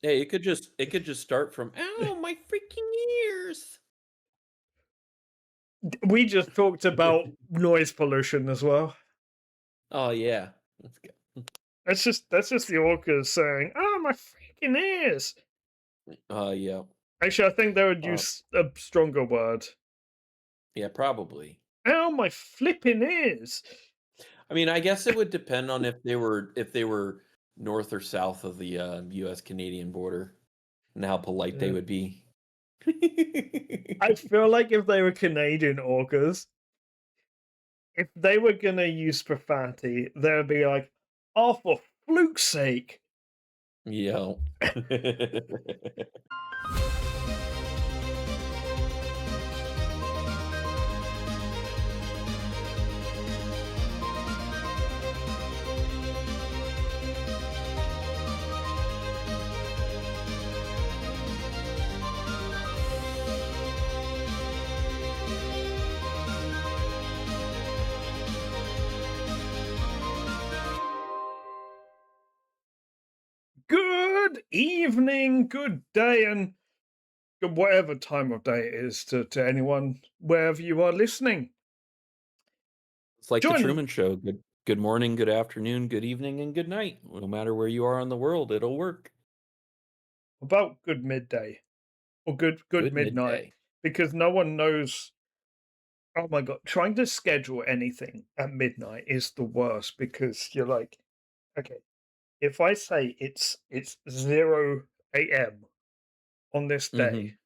Hey, it could just start from, "Ow, my freaking ears." We just talked about noise pollution as well. Oh, yeah. That's good. That's just the orcas saying, "Oh, my freaking ears." Yeah. Actually, I think they would Uh, use a stronger word. yeah, probably. "Ow, my flipping ears." I mean, I guess it would depend on if they were north or south of the, US-Canadian border and how polite they Yeah. would be. I feel like if they were Canadian orcas, if they were gonna use profanity, they'd be like, "Oh, for fluke's sake." Yeah. Good evening, good day, and whatever time of day it is to anyone, wherever you are listening. It's like the Join Truman Show. Good morning, good afternoon, good evening, and good night. No matter where you are in the world, it'll work. about good midday or good Good midnight midday. because no one knows. Oh my god, trying to schedule anything at midnight is the worst because you're like, okay, if I say it's 0 a.m. on this day, Mhm.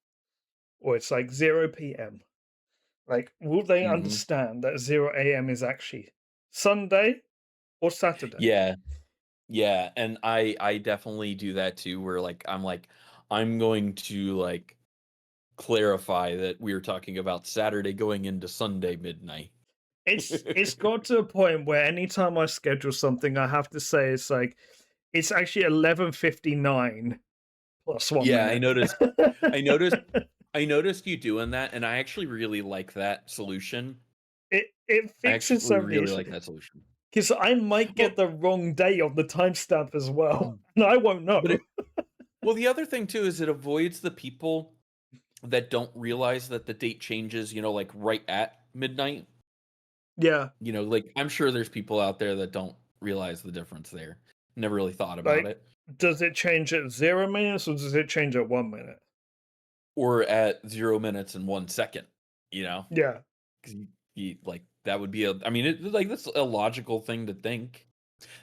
or it's like 0 p.m., like, will they Mhm. understand that 0 a.m. is actually Sunday or Saturday? Yeah. Yeah, and I definitely do that too, where, like, I'm going to, like, clarify that we are talking about Saturday going into Sunday midnight. It's got to a point where anytime I schedule something, I have to say it's like it's actually 11:59 plus one Yeah, I minute. noticed I noticed I noticed you doing that, and I actually really like that solution. It I fixes actually some of the really issue like that solution. because I might get Well, the wrong day on the timestamp as well, mm, and I won't but know. the other thing too is it avoids the people that don't realize that the date changes, like, right at midnight. Yeah, Like, I'm sure there's people out there that don't realize the difference there. Never really thought about like, it. does it change at 0 minutes or does it change at 1 minute? Or at 0 minutes and 1 second, you know? Yeah, 'Cause like, that would be I mean, that's a logical thing to think,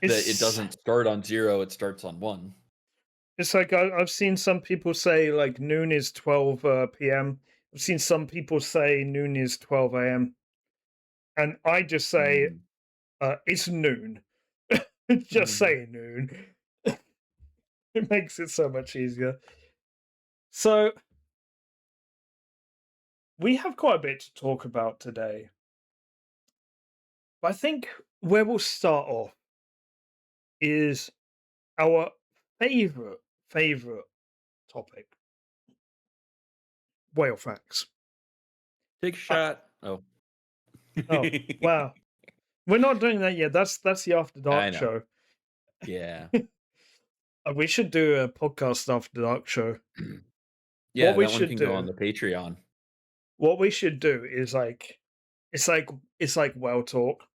that it it's doesn't start on 0, it starts on 1. it's like I've seen some people say like noon is 12 p.m. I've seen some people say noon is 12 a.m. And I just say Mm, it's noon. Just mhm. say noon. It makes it so much easier. So we have quite a bit to talk about today. But I think where we'll start off is our favorite topic, whale facts. Take a Uh, shot. Oh. oh wow, we're not doing that yet. That's the after I dark know. show. Yeah. We should do a podcast after dark show. What Yeah, we that one should can go on do, the Patreon. what we should do is like it's like it's like whale talk,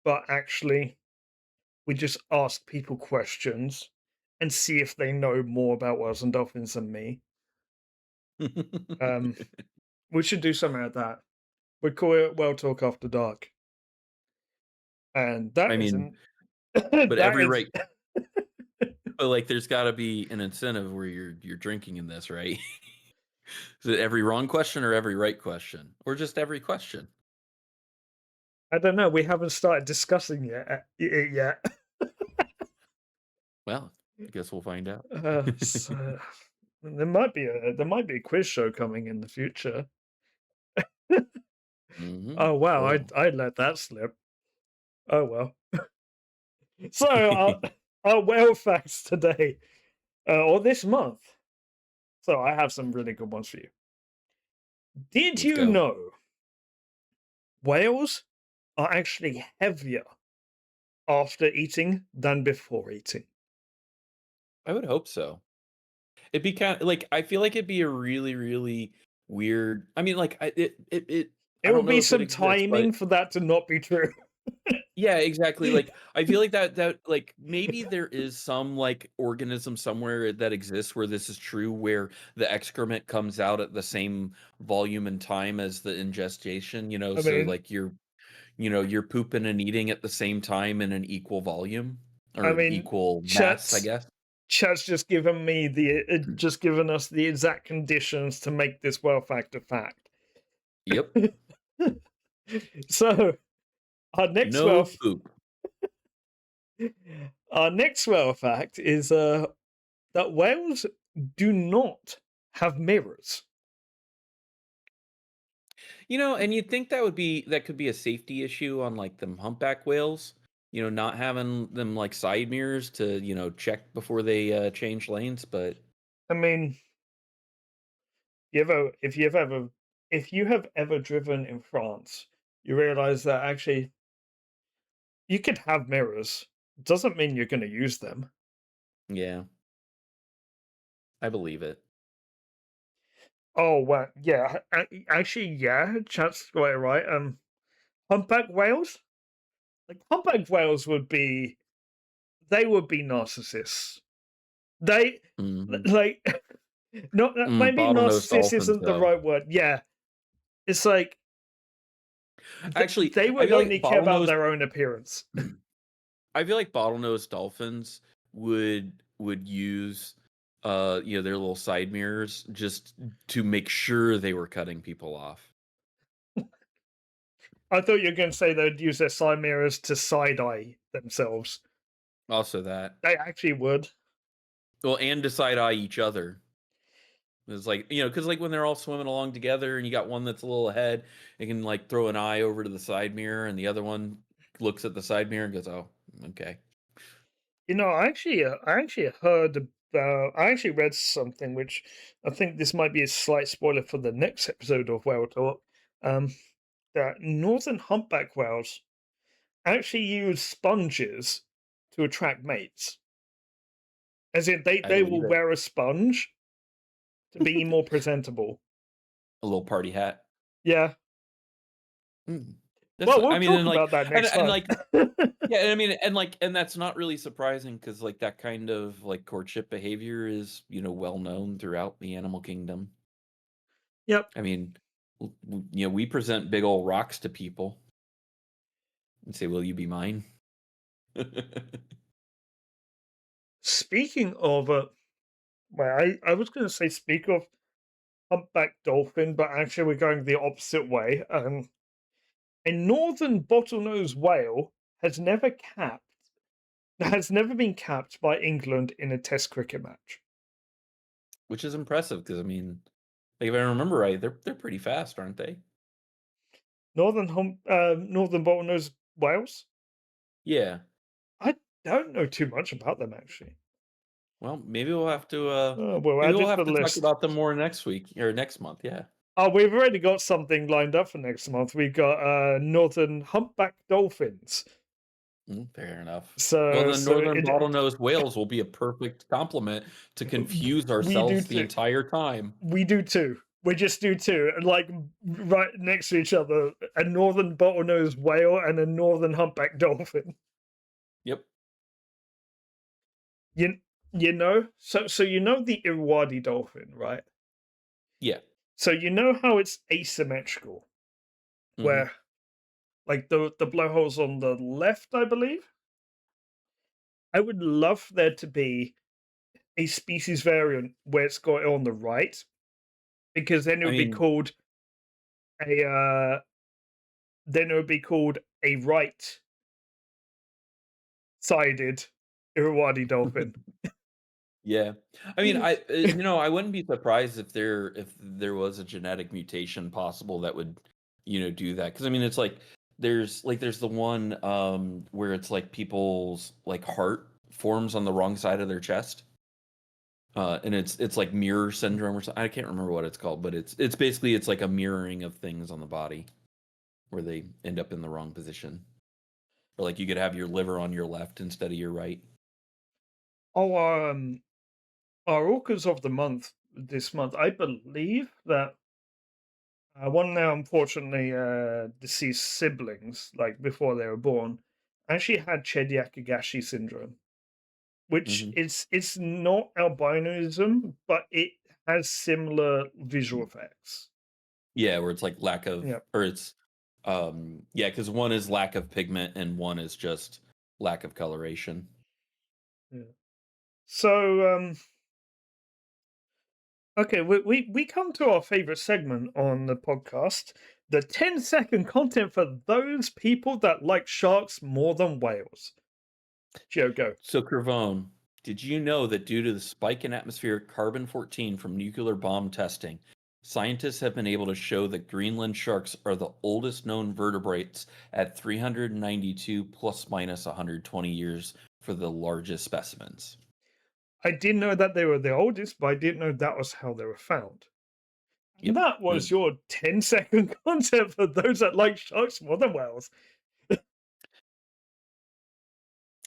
but actually we just ask people questions and see if they know more about whales and dolphins than me. Um, we should do something like that. We call it Whale Talk After Dark, and I that mean, isn't but that every is right but, like, there's gotta be an incentive where you're drinking in this, right? Is it every wrong question or every right question? Or just every question? I don't know. We haven't started discussing it yet. Well, I guess we'll find out. So there might be a quiz show coming in the future. Mhm. Oh wow, Oh. I let that slip. Oh well. So our whale facts today, or this month. So I have some really good ones for you. Did Let's you go. know whales are actually heavier after eating than before eating? I would hope so. It'd be kind of like I feel like it'd be a really, really weird. I mean, like I It don't would know be if it some exists, but timing for that to not be true. yeah, exactly. Like I feel like that like maybe there is some like organism somewhere that exists where this is true, where the excrement comes out at the same volume and time as the ingestion. I So mean, like you're pooping and eating at the same time in an equal volume I or mean, equal mass, I Chet's guess. Chet's just given me just given us the exact conditions to make this well fact a fact. Yep. So our next No well poop. our next well fact is that whales do not have mirrors. And you'd think that could be a safety issue on like them humpback whales, not having them like side mirrors to, check before they change lanes, but I mean, you ever if you have ever driven in France, you realize that actually you could have mirrors. Doesn't mean you're going to use them. yeah, I believe it. Oh wow, yeah. Actually, yeah. Chance got it right. Humpback whales. Like humpback whales would be, they would be narcissists. They Mhm. like not maybe Bottlenose narcissist dolphins isn't the though. right word. Yeah, it's like Actually, they I would feel like only care about bottlenose their own appearance. I feel like bottlenose dolphins would use their little side mirrors just to make sure they were cutting people off. I thought you were going to say they'd use their side mirrors to side eye themselves. Also that. They actually would. Well, and to side eye each other. It's like, because like when they're all swimming along together and you got one that's a little ahead, it can like throw an eye over to the side mirror and the other one looks at the side mirror and goes, "Oh, okay." I actually heard about. I actually read something which I think this might be a slight spoiler for the next episode of Whale Talk. Um, that northern humpback whales actually use sponges to attract mates. As in, I they believe will it. wear a sponge to be more presentable. A little party hat. Yeah. Mm. That's Well, we'll I mean, talk and like about that and next and time. like yeah, and I mean, and that's not really surprising because like that kind of like courtship behavior is, well known throughout the animal kingdom. Yep. I mean, we present big old rocks to people and say, "Will you be mine?" Speaking of, well, I was going to say speak of humpback dolphin, but actually we're going the opposite way. A northern bottlenose whale has never been capped by England in a Test cricket match. Which is impressive because I mean, like, if I remember right, they're pretty fast, aren't they? Northern bottlenose whales. Yeah. I don't know too much about them actually. Well, We'll maybe add we'll it to have the to talk list. about them more next week or next month. Yeah. Oh, we've already got something lined up for next month. We've got northern humpback dolphins. Fair enough. Well, So the so northern it bottlenose whales will be a perfect complement to confuse we do ourselves the too. entire time. We do too. We just do too. Like right next to each other, a northern bottlenose whale and a northern humpback dolphin. Yep. You so you know the Irrawaddy dolphin, right? Yeah. So you know how it's asymmetrical, hmm where like the blowhole's on the left, I believe. I would love there to be a species variant where it's got it on the right, because then it I would be mean, called a a right-sided Irrawaddy dolphin. yeah. I mean, I wouldn't be surprised if there was a genetic mutation possible that would, do that. Because I mean, it's like there's the one where it's like people's like heart forms on the wrong side of their chest. And it's like mirror syndrome or something. I can't remember what it's called, but it's basically it's like a mirroring of things on the body where they end up in the wrong position. Or like you could have your liver on your left instead of your right. Oh, our orcas of the month this month, I believe that one now unfortunately deceased siblings, like before they were born, actually had Chediak syndrome, which Hmm. it's not albinism, but it has similar visual effects. Yeah, where it's like lack of, Yeah. or it's, yeah, because one is lack of pigment and one is just lack of coloration. Yeah. So okay, we come to our favorite segment on the podcast, the 10-second content for those people that like sharks more than whales. Joe, go. So, Cravone, did you know that due to the spike in atmospheric carbon 14 from nuclear bomb testing, scientists have been able to show that Greenland sharks are the oldest known vertebrates at 392 plus minus 120 years for the largest specimens? I didn't know that they were the oldest, but I didn't know that was how they were found. And Yep. that was your 10-second content for those that like sharks more than whales.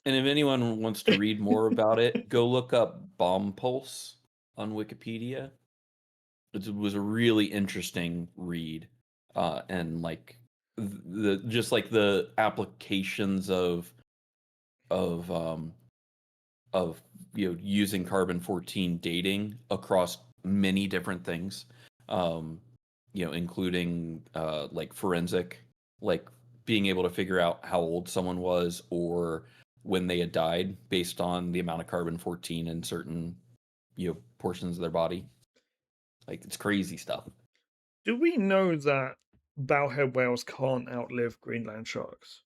And if anyone wants to read more about it, go look up Bomb Pulse on Wikipedia. It was a really interesting read, and like the just like the applications of um of using carbon 14 dating across many different things, um including like forensic, like being able to figure out how old someone was or when they had died based on the amount of carbon 14 in certain portions of their body. Like, it's crazy stuff. Do we know that bowhead whales can't outlive Greenland sharks?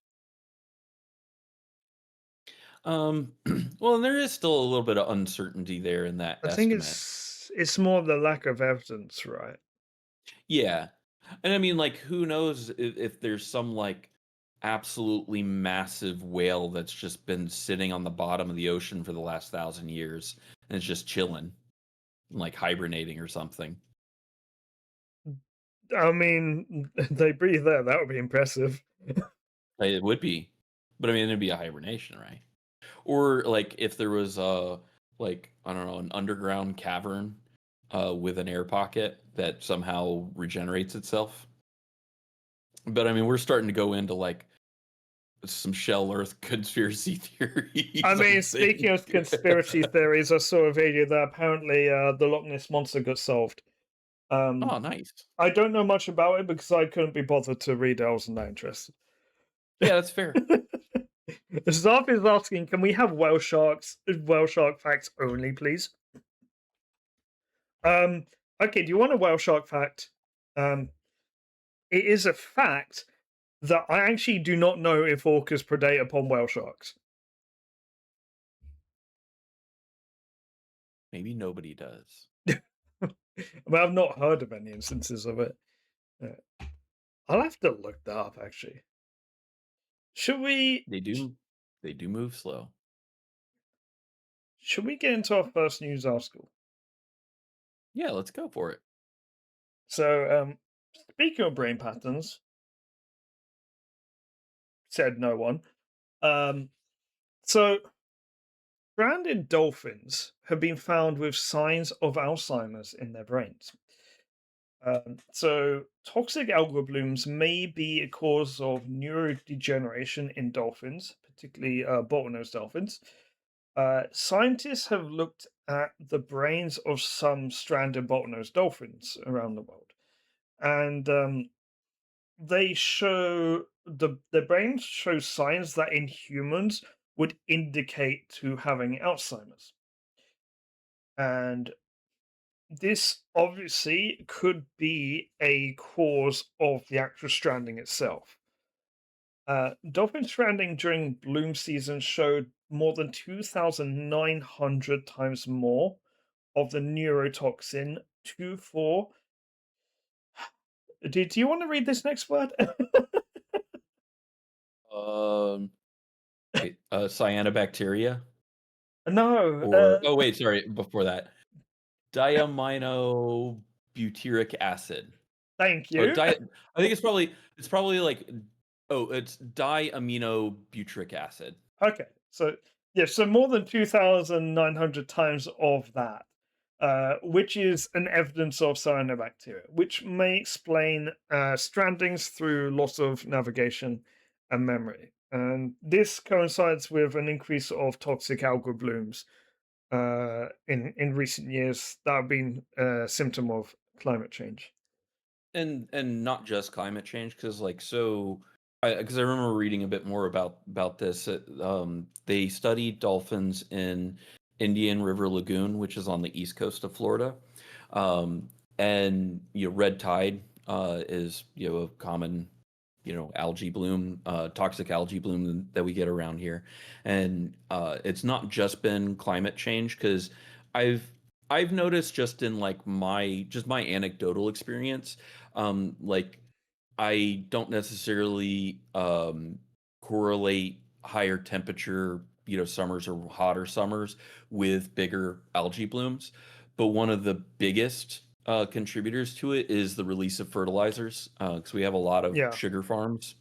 um well, and there is still a little bit of uncertainty there in that I think estimate. it's more of the lack of evidence, right? Yeah. And I mean, like, who knows if there's some like absolutely massive whale that's just been sitting on the bottom of the ocean for the last 1,000 years and it's just chilling, like hibernating or something. I mean, they breathe there. That would be impressive. It would be, but I mean, it'd be a hibernation, right? Or like if there was like, I don't know, an underground cavern with an air pocket that somehow regenerates itself. But I mean, we're starting to go into like some shell Earth conspiracy I theories, I mean, speaking think. of conspiracy theories, I saw a video that apparently the Loch Ness monster got solved. Um, Oh, nice. I don't know much about it because I couldn't be bothered to read it. I wasn't that interested. Yeah, that's fair. Zarf is asking, can we have whale shark facts only, please? Um, okay, do you want a whale shark fact? Um, it is a fact that I actually do not know if orcas predate upon whale sharks. Maybe nobody does. I mean, I've not heard of any instances of it. I'll have to look that up actually. Should we They do. They do move slow. should we get into our first news article? Yeah, let's go for it. So, speaking of brain patterns, said no one. Um, so stranded dolphins have been found with signs of Alzheimer's in their brains. So toxic algal blooms may be a cause of neurodegeneration in dolphins, particularly bottlenose dolphins. Scientists have looked at the brains of some stranded bottlenose dolphins around the world, and they show the brains show signs that in humans would indicate to having Alzheimer's, and this obviously could be a cause of the actual stranding itself. Dolphin stranding during bloom season showed more than 2,900 times more of the neurotoxin 2,4. Do you want to read this next word? Um, Wait, cyanobacteria, No. or oh wait, sorry, before that, diaminobutyric acid. Thank Oh, you. I think it's probably like, oh, it's diaminobutyric acid. Okay. So, yeah, so more than 2,900 times of that. which is an evidence of cyanobacteria, which may explain strandings through loss of navigation and memory. And this coincides with an increase of toxic algal blooms in recent years that have been a symptom of climate change. And not just climate change, because like so, I remember reading a bit more about this. They studied dolphins in Indian River Lagoon, which is on the east coast of Florida, and red tide is a common algae bloom, toxic algae bloom that we get around here, and it's not just been climate change because I've I've noticed just in like my anecdotal experience, like I don't necessarily correlate higher temperature, summers or hotter summers with bigger algae blooms. But one of the biggest contributors to it is the release of fertilizers, because we have a lot of Yeah, sugar farms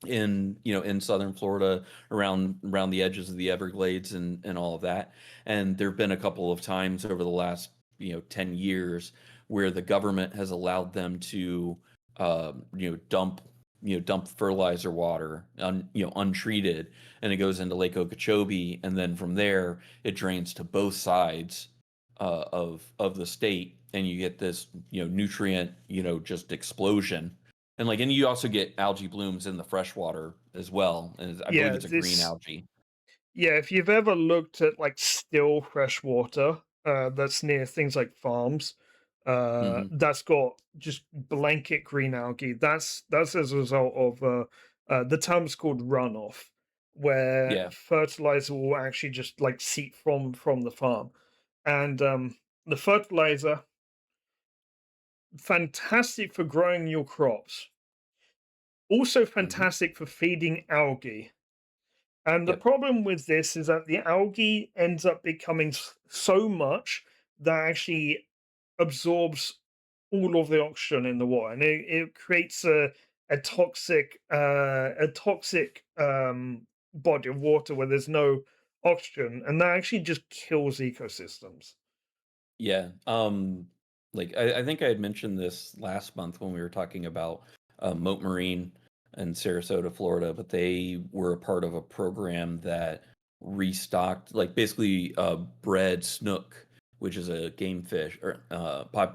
in southern Florida, around the edges of the Everglades and all of that. And there have been a couple of times over the last 10 years where the government has allowed them to dump fertilizer water untreated, and it goes into Lake Okeechobee, and then from there it drains to both sides of the state, and you get this nutrient just explosion. And you also get algae blooms in the freshwater as well, and I believe yeah. it's a green This algae. Yeah, if you've ever looked at like still fresh water that's near things like farms, Hmm. that's got just blanket green algae. That's as a result of the term's called runoff, where Yeah. fertilizer will actually just like seep from the farm, and the fertilizer fantastic for growing your crops, also Hmm. fantastic for feeding algae. And the Yep. problem with this is that the algae ends up becoming so much that actually absorbs all of the oxygen in the water, and it creates a toxic body of water where there's no oxygen, and that actually just kills ecosystems. Yeah. I think I had mentioned this last month when we were talking about Moat Marine in Sarasota, Florida, but they were a part of a program that restocked, like basically bred snook, which is a game fish or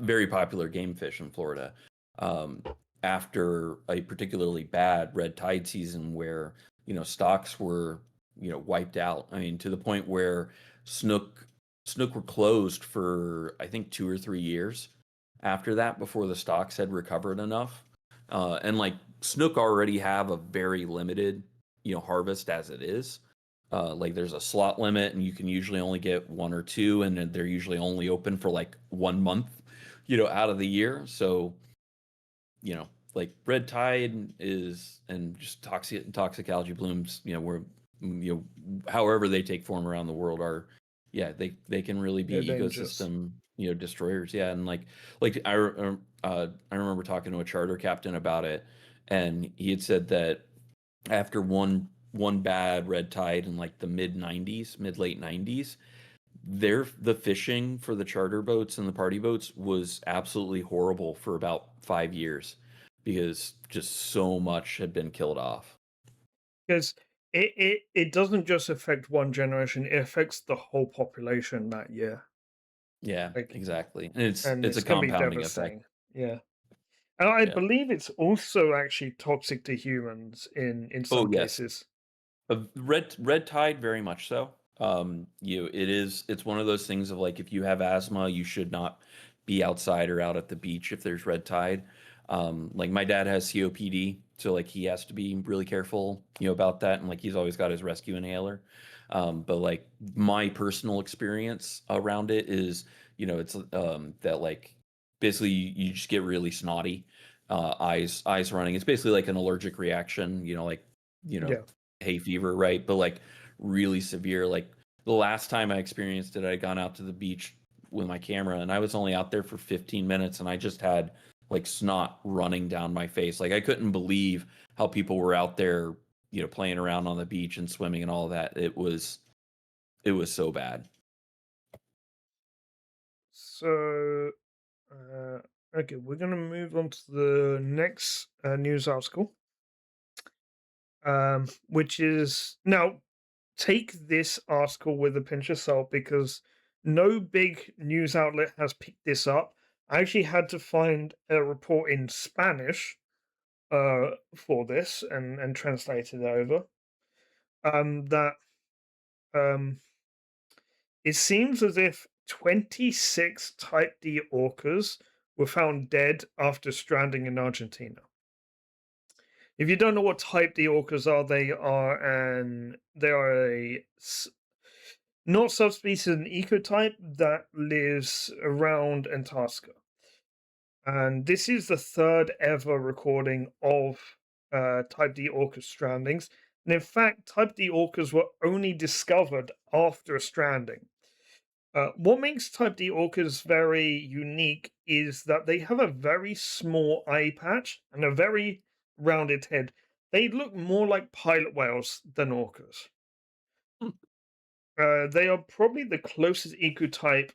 very popular game fish in Florida. Um, After a particularly bad red tide season where stocks were wiped out. I mean, to the point where snook Snook were closed for I think 2 or 3 years after that before the stocks had recovered enough. And like Snook already have a very limited, harvest as it is. Like there's a slot limit, and you can usually only get one or two, and then they're usually only open for like 1 month, out of the year. So like red tide is, and just toxic algae blooms, where however they take form around the world are, yeah, they can really They're be dangerous. ecosystem destroyers. Yeah, and I remember talking to a charter captain about it, and he had said that after one bad red tide in like the mid late 90s, the fishing for the charter boats and the party boats was absolutely horrible for about 5 years because just so much had been killed off. Because it doesn't just affect one generation; it affects the whole population that year. Yeah, Like, exactly. And it's and it's a it's going to be compounding effect. devastating. Yeah. And I Yeah. believe it's also actually toxic to humans in Oh some yes. cases. Red tide, very much so. It's one of those things of like if you have asthma, you should not be outside or out at the beach if there's red tide. Like my dad has COPD, so like he has to be really careful, about that, and like he's always got his rescue inhaler. But like my personal experience around it is, it's that like basically you just get really snotty, eyes running. It's basically like an allergic reaction, like you know Yeah. hay fever, right? But like really severe. Like the last time I experienced it, I'd gone out to the beach with my camera, and I was only out there for 15 minutes, and I just had like snot running down my face. Like I couldn't believe how people were out there, playing around on the beach and swimming and all of that. It was so bad. So, uh, okay, we're going to move on to the next news article, which is now take this article with a pinch of salt because no big news outlet has picked this up. I actually had to find a report in Spanish for this and translate it over. That um, It seems as if 26 Type D orcas were found dead after stranding in Argentina. If you don't know what Type D orcas are, they are not subspecies, an ecotype that lives around Antarctica. And this is the third ever recording of Type D orca strandings. And in fact, Type D orcas were only discovered after a stranding. What makes Type D orcas very unique is that they have a very small eye patch and a very rounded head. They look more like pilot whales than orcas. Hmm. They are probably the closest ecotype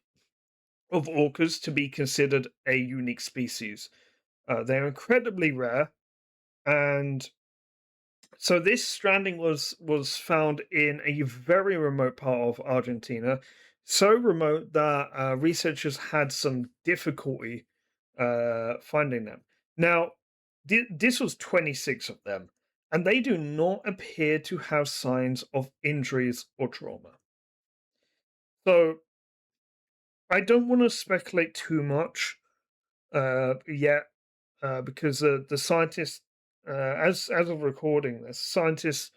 of orcas to be considered a unique species. They're incredibly rare, and so this stranding was found in a very remote part of Argentina, so remote that researchers had some difficulty finding them. Now, this was 26 of them, and they do not appear to have signs of injuries or trauma. So I don't want to speculate too much yet, because the scientists, as of recording this, scientists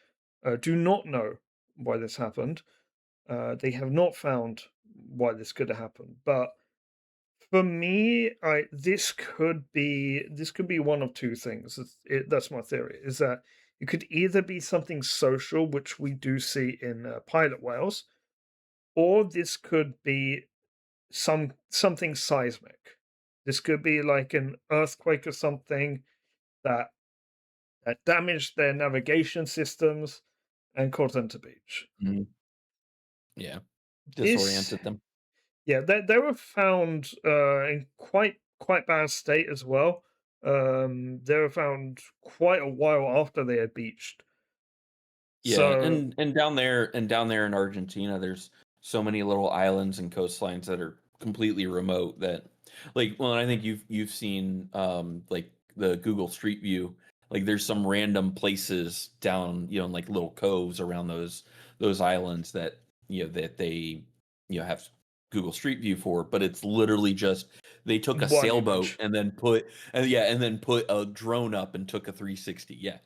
do not know why this happened. They have not found why this could have happened. But for me, this could be one of two things. That's my theory. Is that it could either be something social, which we do see in pilot whales, or this could be something seismic. This could be like an earthquake or something that damaged their navigation systems and caused them to beach. Mhm. Yeah. This, Disoriented them. yeah, they were found in quite bad state as well. They were found quite a while after they had beached. Yeah, So and down there in Argentina, there's so many little islands and coastlines that are completely remote that like well, I think you've seen like the Google Street View. Like there's some random places down, in like little coves around those islands that that they have Google Street View for, but it's literally just they took a one sailboat image. and then put a drone up and took a 360. Yeah.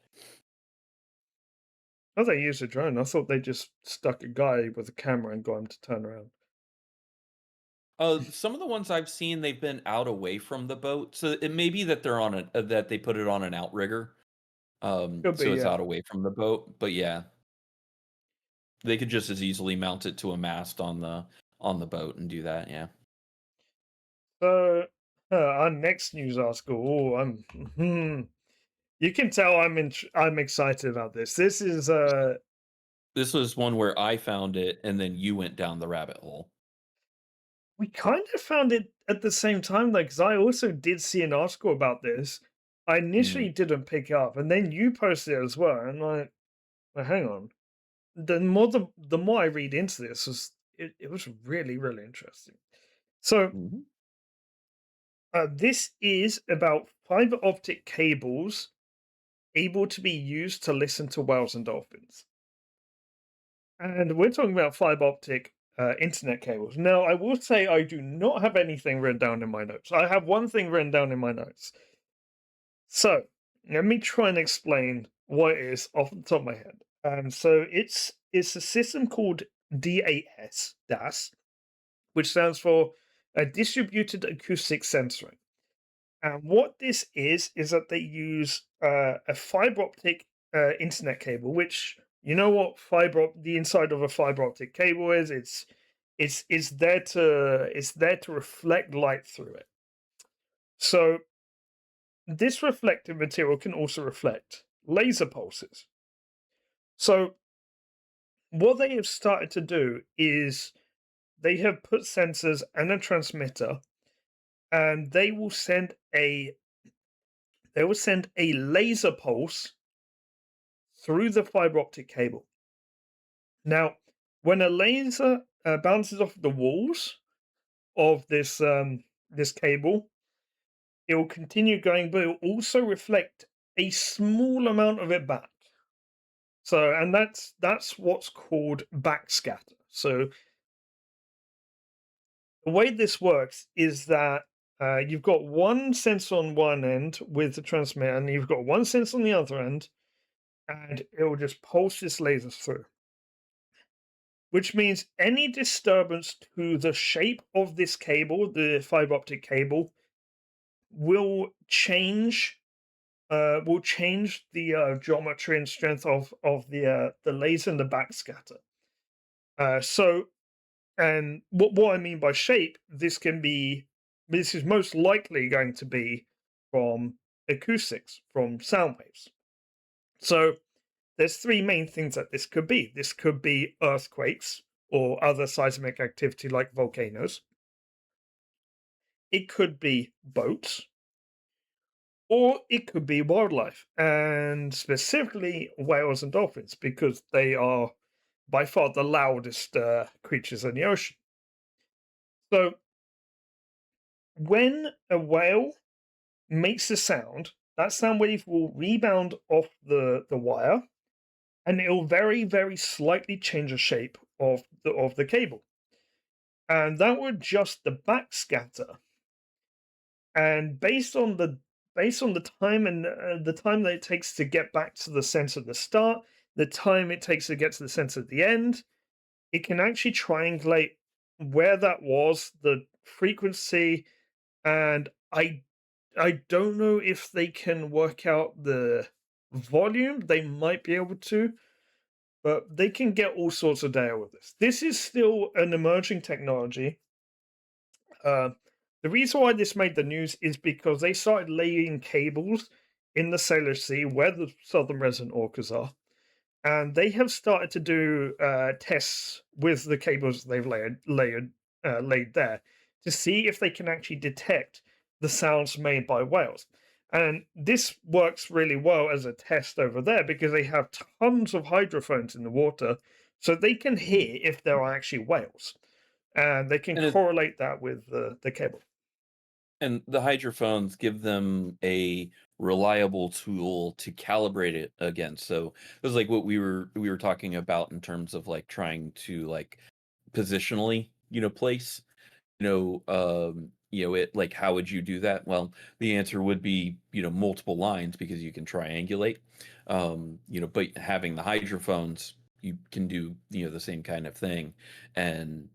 Oh, they used a drone. I thought they just stuck a guy with a camera and got him to turn around. Some of the ones I've seen, they've been out away from the boat, so it may be that they're on that they put it on an outrigger, Could be, so it's yeah. out away from the boat. But yeah, they could just as easily mount it to a mast on the boat and do that. Yeah, So our next news article. Oh, you can tell I'm excited about this. This is this was one where I found it, and then you went down the rabbit hole. we kind of found it at the same time, like, because I also did see an article about this. I Mhm, initially didn't pick up, and then you posted it as well. And like, well, hang on. The more I read into this, it was really really interesting. So mhm. this is about fiber optic cables able to be used to listen to whales and dolphins. And we're talking about fiber optic internet cables. Now, I will say I do not have anything written down in my notes. I have one thing written down in my notes. So let me try and explain what it is off the top of my head. So it's a system called DAS, which stands for a distributed acoustic sensoring. And what this is that they use a fiber optic internet cable, which you know what the inside of a fiber optic cable is. It's there to reflect light through it. So this reflective material can also reflect laser pulses. So what they have started to do is they have put sensors and a transmitter and they will send a laser pulse through the fiber optic cable. Now, when a laser bounces off the walls of this cable, it will continue going, but it will also reflect a small amount of it back. So, and that's what's called backscatter. So, the way this works is that you've got one sensor on one end with the transmitter, and you've got one sensor on the other end, and it will just pulse this laser through. Which means any disturbance to the shape of this cable, the fiber optic cable, will change the geometry and strength of the laser and the backscatter. So, and what I mean by shape, this is most likely going to be from acoustics, from sound waves. So there's three main things that this could be. This could be earthquakes or other seismic activity like volcanoes. It could be boats, or it could be wildlife, and specifically whales and dolphins, because they are by far the loudest creatures in the ocean. So when a whale makes a sound, that sound wave will rebound off the wire, and it will very, very slightly change the shape of the cable. And that would adjust the backscatter. And based on the time and the time that it takes to get back to the center at the start, the time it takes to get to the center at the end, it can actually triangulate where that was, the frequency, and I don't know if they can work out the volume. They might be able to, but they can get all sorts of data with this. This is still an emerging technology. Uh, the reason why this made the news is because they started laying cables in the Sailor Sea where the southern resident orcas are, and they have started to do tests with the cables they've laid there to see if they can actually detect the sounds made by whales. And this works really well as a test over there because they have tons of hydrophones in the water, so they can hear if there are actually whales, and they can And it correlate that with the cable. and the hydrophones give them a reliable tool to calibrate it against. So it was like what we were talking about in terms of like trying to like positionally, place, it like how would you do that? Well, the answer would be, multiple lines because you can triangulate. But having the hydrophones, you can do, the same kind of thing. And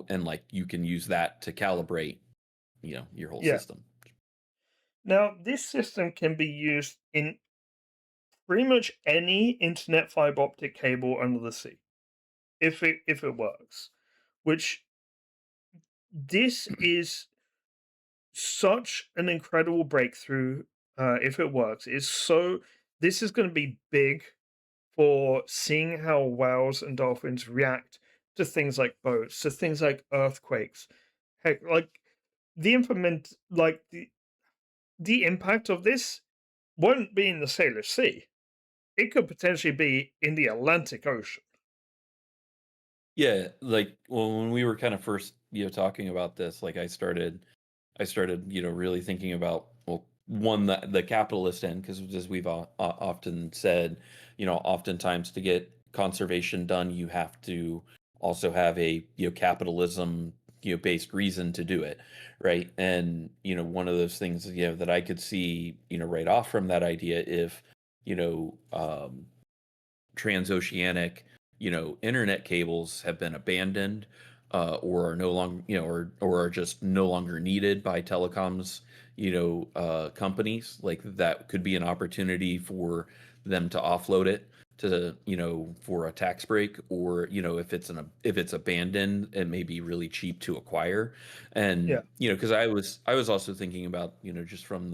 and like you can use that to calibrate, your whole Yeah. system. Now, this system can be used in pretty much any internet fiber optic cable under the sea, if it works. Which this is such an incredible breakthrough. If it works, is so this is going to be big for seeing how whales and dolphins react to things like boats, to things like earthquakes. Heck, like the impact of this won't be in the Sailor Sea. It could potentially be in the Atlantic Ocean. Yeah, like, well, when we were kind of first, talking about this, like I started, really thinking about, well, one, the capitalist end, because as we've often said, oftentimes to get conservation done, you have to also have a, capitalism, based reason to do it, right? And, one of those things, that I could see, right off from that idea, if, you know, um, transoceanic, internet cables have been abandoned, or are no longer, or are just no longer needed by telecoms, companies. Like that could be an opportunity for them to offload it to, for a tax break, or if it's abandoned, it may be really cheap to acquire. Yeah, And because I was also thinking about, just from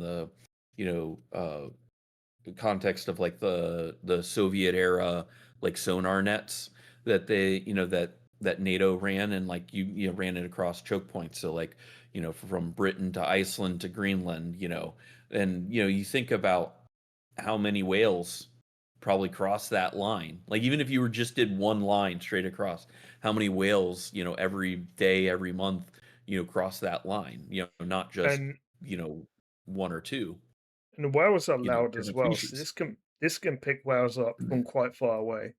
you know uh the context of like the Soviet era like sonar nets that they that NATO ran, and like you ran it across choke points. So like from Britain to Iceland to Greenland, and you think about how many whales probably cross that line. Like even if you were just did one line straight across, how many whales, every day, every month, cross that line, not just, and you know, one or two, and whales are loud as different well, so species. this can pick whales up from quite far away.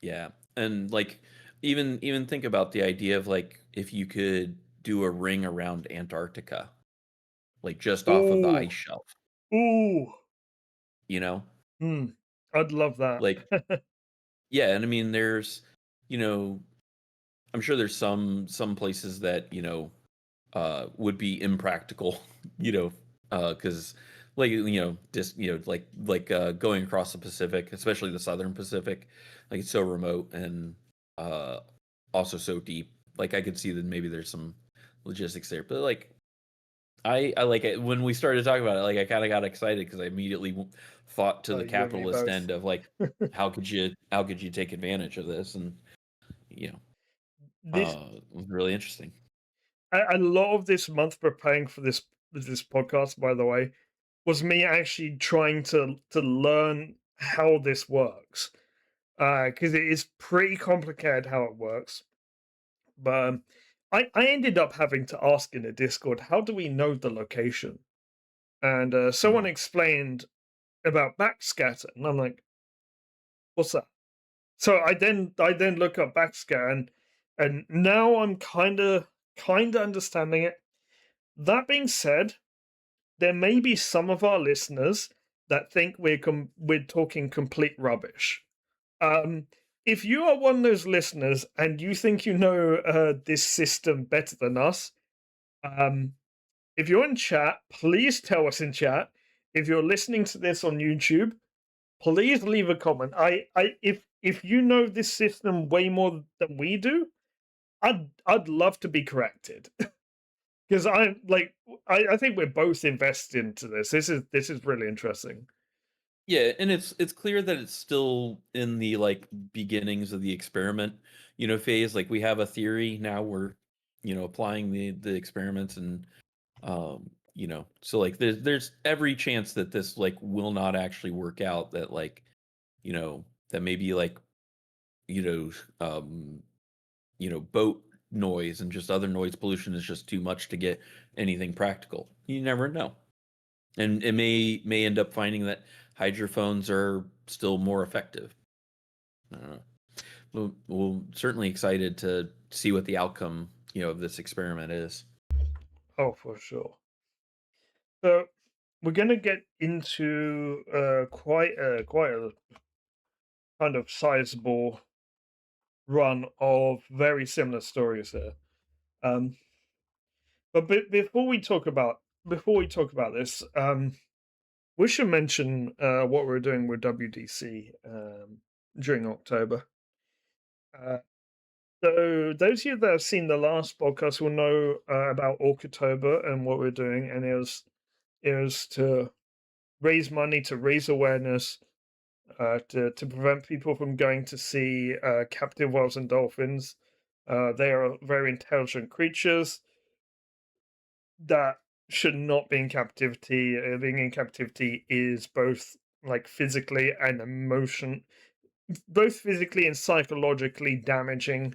Yeah. And like even think about the idea of like if you could do a ring around Antarctica, like just off of the Ooh, ice shelf, ooh, you know? hmm, I'd love that. Like yeah, and I mean you know, I'm sure there's some places that, would be impractical, because just going across the Pacific, especially the Southern Pacific, like it's so remote and uh, also so deep. Like I could see that maybe there's some logistics there, but like I like it when we started talking about it. Like I kind of got excited because I immediately thought to the You and me capitalist both. end of like how could you take advantage of this and you know This it was really interesting. a lot of this month preparing for this podcast, by the way, was me actually trying to learn how this works. Because it is pretty complicated how it works. But I ended up having to ask in a Discord, how do we know the location? And someone Mm. explained about backscatter, and I'm like, what's that? So I then look up backscatter, and now I'm kind of understanding it. That being said, there may be some of our listeners that think we're talking complete rubbish. Um, if you are one of those listeners and you think you know this system better than us, um, if you're in chat, please tell us in chat. If you're listening to this on YouTube, please leave a comment. If you know this system way more than we do, I'd love to be corrected because I think we're both invested into this. This is really interesting. Yeah, and it's clear that it's still in the like beginnings of the experiment, phase. Like we have a theory now we're, applying the experiments and so like there's every chance that this like will not actually work out that like, that maybe like, you know, um, boat noise and just other noise pollution is just too much to get anything practical. You never know. And it may end up finding that hydrophones are still more effective. I don't know. We'll certainly excited to see what the outcome, of this experiment is. Oh, for sure. So we're going to get into quite a kind of sizable run of very similar stories here. Um, but before we talk about this, we should mention what we're doing with WDC during October. Uh, so those of you that have seen the last podcast will know about Orcatober and what we're doing, and it was to raise money, to raise awareness, to prevent people from going to see captive whales and dolphins. They are very intelligent creatures that should not be in captivity. Being in captivity is both like physically and both physically and psychologically damaging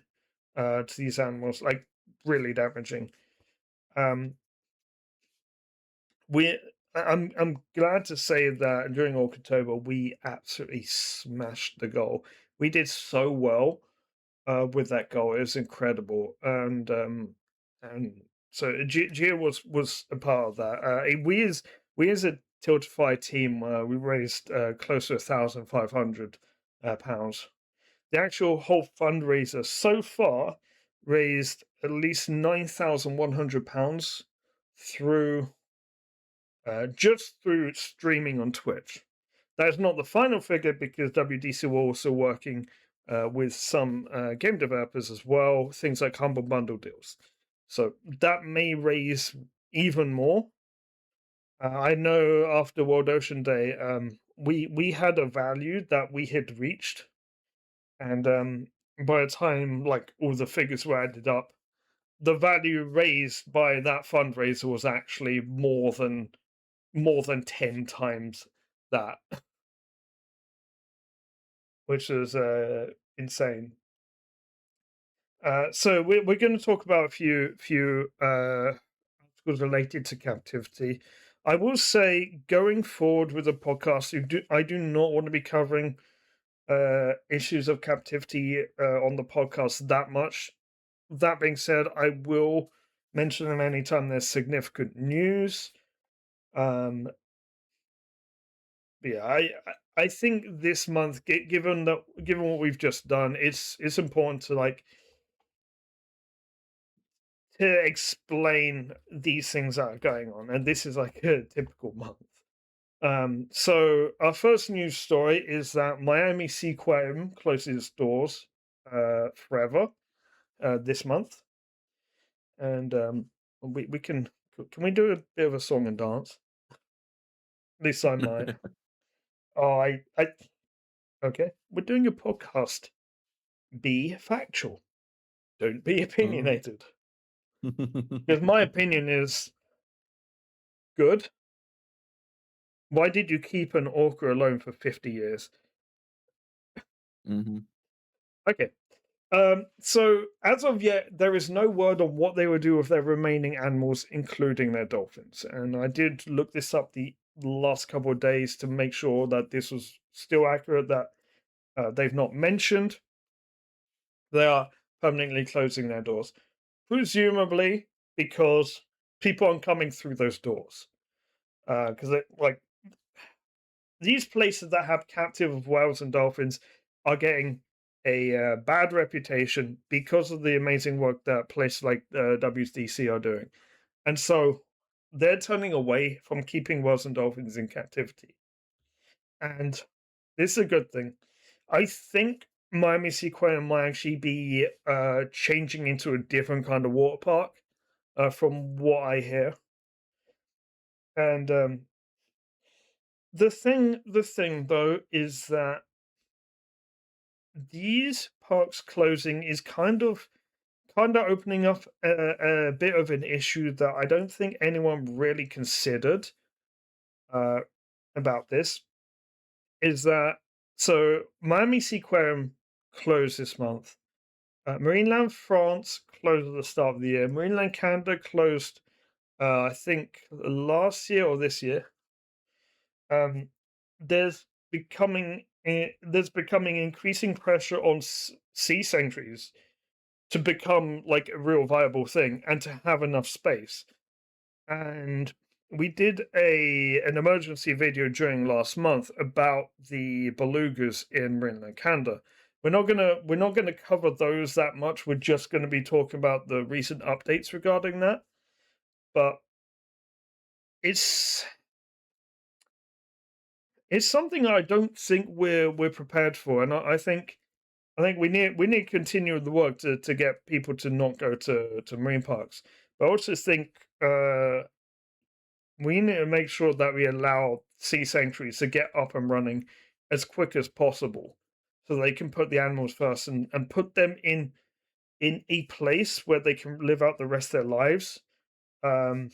to these animals, like really damaging. Um, we, I'm glad to say that during October we absolutely smashed the goal. We did so well with that goal. It was incredible, and so Gia was a part of that. We as a Tiltify team, we raised close to £1,500 pounds. The actual whole fundraiser so far raised at least £9,100 through just through streaming on Twitch. That is not the final figure because WDC were also working with some game developers as well, things like Humble Bundle deals. So that may raise even more. I know after World Ocean Day, we had a value that we had reached, and by the time like all the figures were added up, the value raised by that fundraiser was actually more than 10 times that, which is insane. So we're going to talk about a few articles related to captivity. I will say, going forward with the podcast, I do not want to be covering issues of captivity on the podcast that much. That being said, I will mention them anytime there's significant news. Um, yeah, I think this month, given what we've just done, it's important to explain these things that are going on, and this is like a typical month. So our first news story is that Miami Seaquarium closes its doors forever this month, and we can we do a bit of a song and dance? At least I might. Oh, I okay. We're doing a podcast. Be factual. Don't be Mhm. opinionated. Because my opinion is good. Why did you keep an orca alone for 50 years? Mhm. Okay. So as of yet, there is no word on what they will do with their remaining animals, including their dolphins. And I did look this up the last couple of days to make sure that this was still accurate. That they've not mentioned they are permanently closing their doors, presumably because people aren't coming through those doors. Because like these places that have captive whales and dolphins are getting a bad reputation because of the amazing work that places like WDC are doing. And so they're turning away from keeping whales and dolphins in captivity. And this is a good thing. I think Miami Seaquarium might actually be changing into a different kind of water park, from what I hear. And the thing though is that these parks closing is kind of opening up a bit of an issue that I don't think anyone really considered uh, about this. Is that so? Miami Seaquarium closed this month. Marineland France closed at the start of the year. Marineland Canada closed, I think, last year or this year. Um, there's becoming increasing pressure on sea sanctuaries to become like a real viable thing and to have enough space. And we did an emergency video during last month about the belugas in Marineland, Canada. We're not gonna cover those that much. We're just gonna be talking about the recent updates regarding that. But it's it's something I don't think we're prepared for, and I think we need to continue the work to get people to not go to marine parks. But I also think we need to make sure that we allow sea sanctuaries to get up and running as quick as possible, so they can put the animals first and put them in a place where they can live out the rest of their lives, um,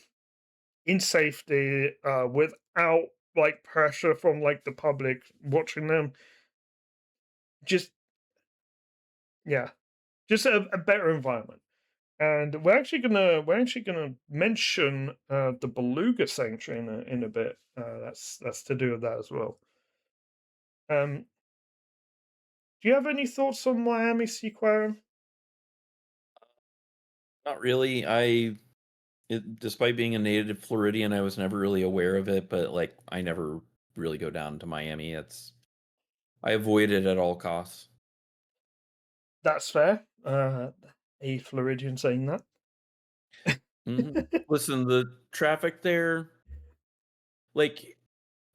in safety, without like pressure from like the public watching them. Just yeah, just a better environment. And we're actually gonna mention the Beluga Sanctuary in a bit. That's to do with that as well. Um, do you have any thoughts on Miami Seaquarium? Not really. Despite being a native Floridian, I was never really aware of it, but, like, I never really go down to Miami. I avoid it at all costs. That's fair. A Floridian saying that. Mhm. Listen, the traffic there, like,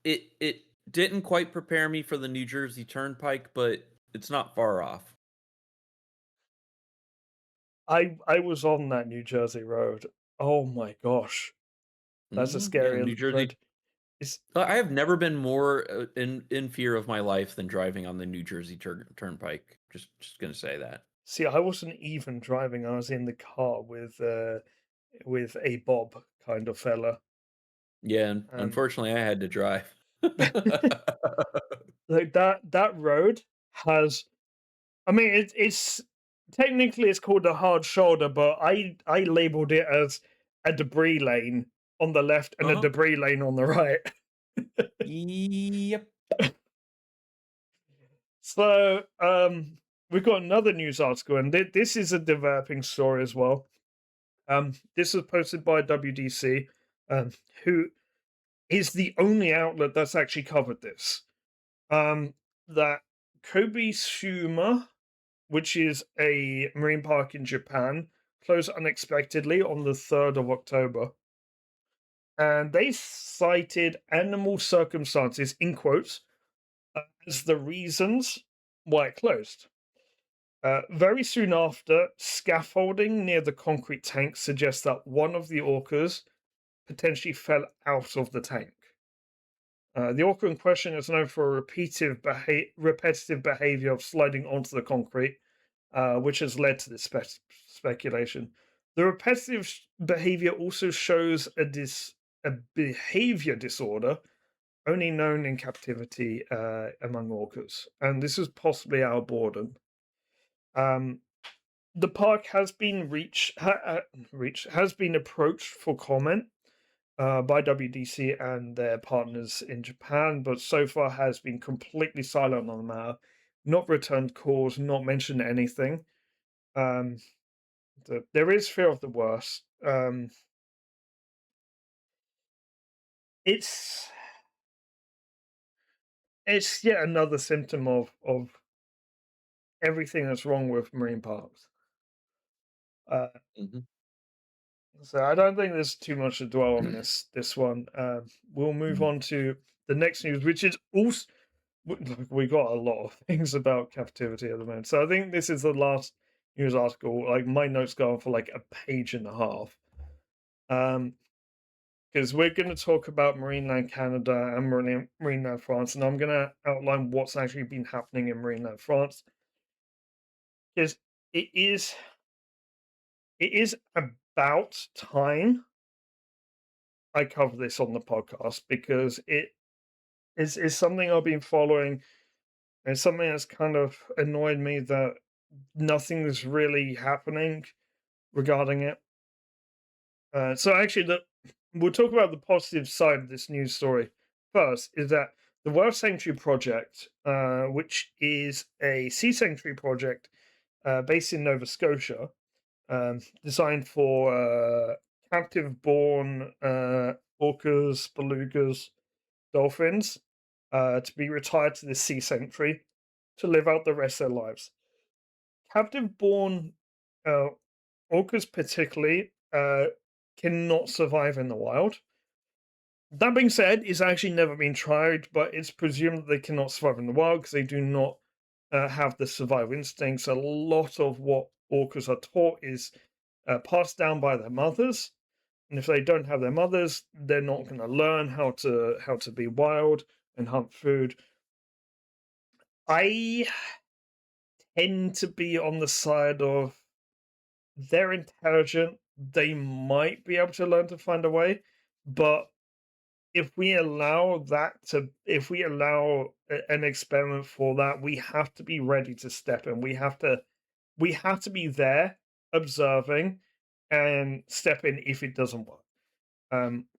it didn't quite prepare me for the New Jersey Turnpike, but it's not far off. I was on that New Jersey road. Oh my gosh, that's a Yeah, scary New Jersey road. It's I have never been more, in fear of my life than driving on the New Jersey Turnpike. Just gonna say that. See, I wasn't even driving. I was in the car with a Bob kind of fella. Yeah, and Um, unfortunately, I had to drive. like that road has. I mean, it's technically it's called a hard shoulder, but I labeled it as a debris lane on the left and a Uh-huh. debris lane on the right. Yep. So, we've got another news article, and this is a developing story as well. This was posted by WDC, um, who is the only outlet that's actually covered this. Um, that Kobe which is a marine park in Japan, closed unexpectedly on the 3rd of October. And they cited animal circumstances, in quotes, as the reasons why it closed. Very soon after, scaffolding near the concrete tank suggests that one of the orcas potentially fell out of the tank. The orca in question is known for repetitive behavior of sliding onto the concrete, which has led to this speculation. The repetitive behavior also shows a behavior disorder only known in captivity among orcas, and this is possibly our boredom. Um, the park has been has been approached for comment by WDC and their partners in Japan, but so far has been completely silent on the matter, not returned calls, not mentioned anything. Um, there is fear of the worst. It's it's yet another symptom of everything that's wrong with marine parks. Uh, Mhm. so I don't think there's too much to dwell on this one. We'll move Mhm. on to the next news, which is also we got a lot of things about captivity at the moment. So I think this is the last news article. Like my notes go on for like a page and a half. Um, because we're going to talk about Marineland Canada and Marineland France, and I'm going to outline what's actually been happening in Marineland France. Because it is it is about time I cover this on the podcast because is something I've been following and something that's kind of annoyed me that nothing is really happening regarding it. So actually, we'll talk about the positive side of this news story first. Is that the World Sanctuary Project, which is a sea sanctuary project based in Nova Scotia, designed for captive-born orcas, belugas, dolphins, to be retired to the sea sanctuary to live out the rest of their lives. Captive-born uh, orcas, particularly, cannot survive in the wild. That being said, it's actually never been tried, but it's presumed that they cannot survive in the wild because they do not have the survival instincts. A lot of what orcas are taught is passed down by their mothers, and if they don't have their mothers, they're not going to learn how to be wild and hunt food. I tend to be on the side of they're intelligent. They might be able to learn to find a way, but if we allow an experiment for that, we have to be ready to step in. We have to be there observing and step in if it doesn't work.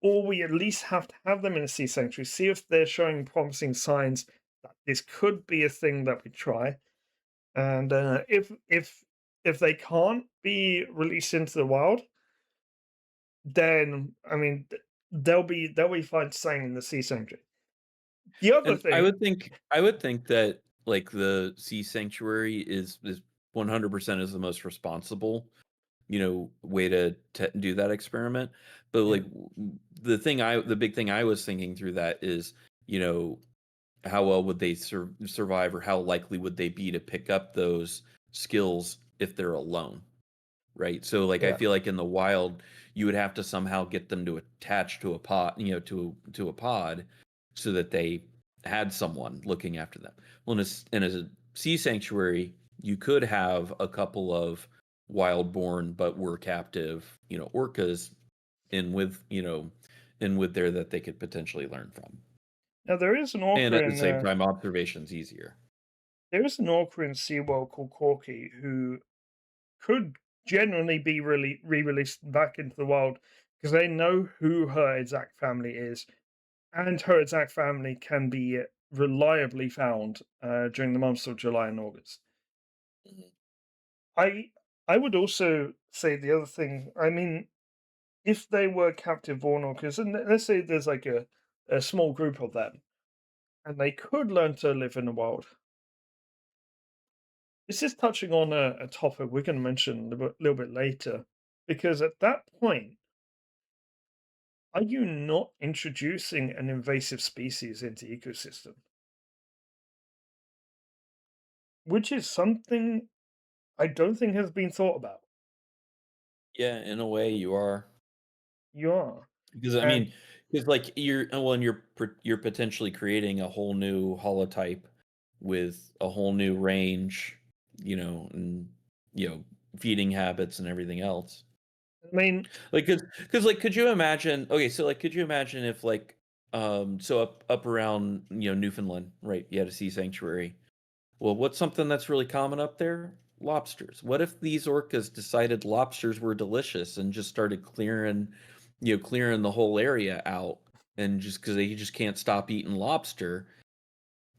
Or we at least have to have them in a sea sanctuary, see if they're showing promising signs that this could be a thing that we try. And if they can't be released into the wild, then I mean they'll be fine staying in the sea sanctuary. The other And thing, I would think that, like, the sea sanctuary is 100% is the most responsible, way to do that experiment. But, yeah, like, the big thing I was thinking through that is, you know, how well would they survive, or how likely would they be to pick up those skills if they're alone? Right? So, like, I yeah, feel like in the wild, you would have to somehow get them to attach to a pod, to a pod, so that they had someone looking after them. Well, in a sea sanctuary, you could have a couple of wild-born but were captive, orcas in with there that they could potentially learn from. Now there is an And orca at the in same time, observation's easier. SeaWorld called Corky who could genuinely be really re-released back into the wild because they know who her exact family is, and her exact family can be reliably found during the months of July and August. Mhm. I I would also say the other thing. I mean, if they were captive born orcas, and let's say there's like a small group of them, and they could learn to live in the wild. This is touching on a topic we're going to mention little bit later, because at that point, are you not introducing an invasive species into ecosystem? Which is something I don't think has been thought about. Yeah, in a way, you are. You are. Because, I And mean, because like, and you're potentially creating a whole new holotype with a whole new range, and, you know, feeding habits and everything else. I mean, Like, cause like, could you imagine okay, so, like, could you imagine if, like, so up around, Newfoundland, right, you had a sea sanctuary. Well, what's something that's really common up there? Lobsters. What if these orcas decided lobsters were delicious and just started clearing the whole area out, and just because they just can't stop eating lobster,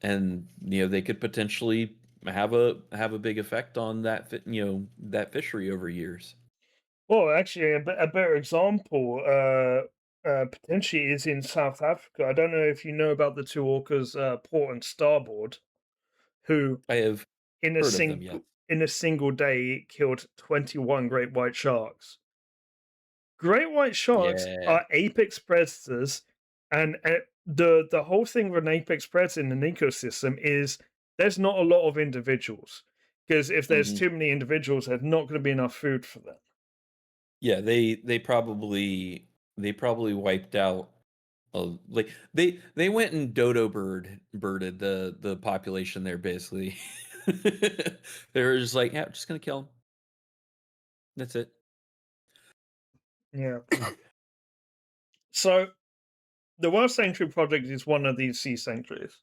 and they could potentially have a big effect on that fishery over years. well, actually, a better example potentially is in South Africa. I don't know if you know about the two orcas, Port and Starboard, who I have in a heard of them, yes. single day killed 21 great white sharks. Great white sharks Yeah. are apex predators, and the whole thing with an apex predator in an ecosystem is there's not a lot of individuals, because if there's Mhm. too many individuals, there's not going to be enough food for them. Yeah, they probably wiped out, like, they went and birded the population there, basically. They were just like, "Yeah, just gonna kill kill 'em. That's it." Yeah. So the World Sanctuary Project is one of these sea sanctuaries,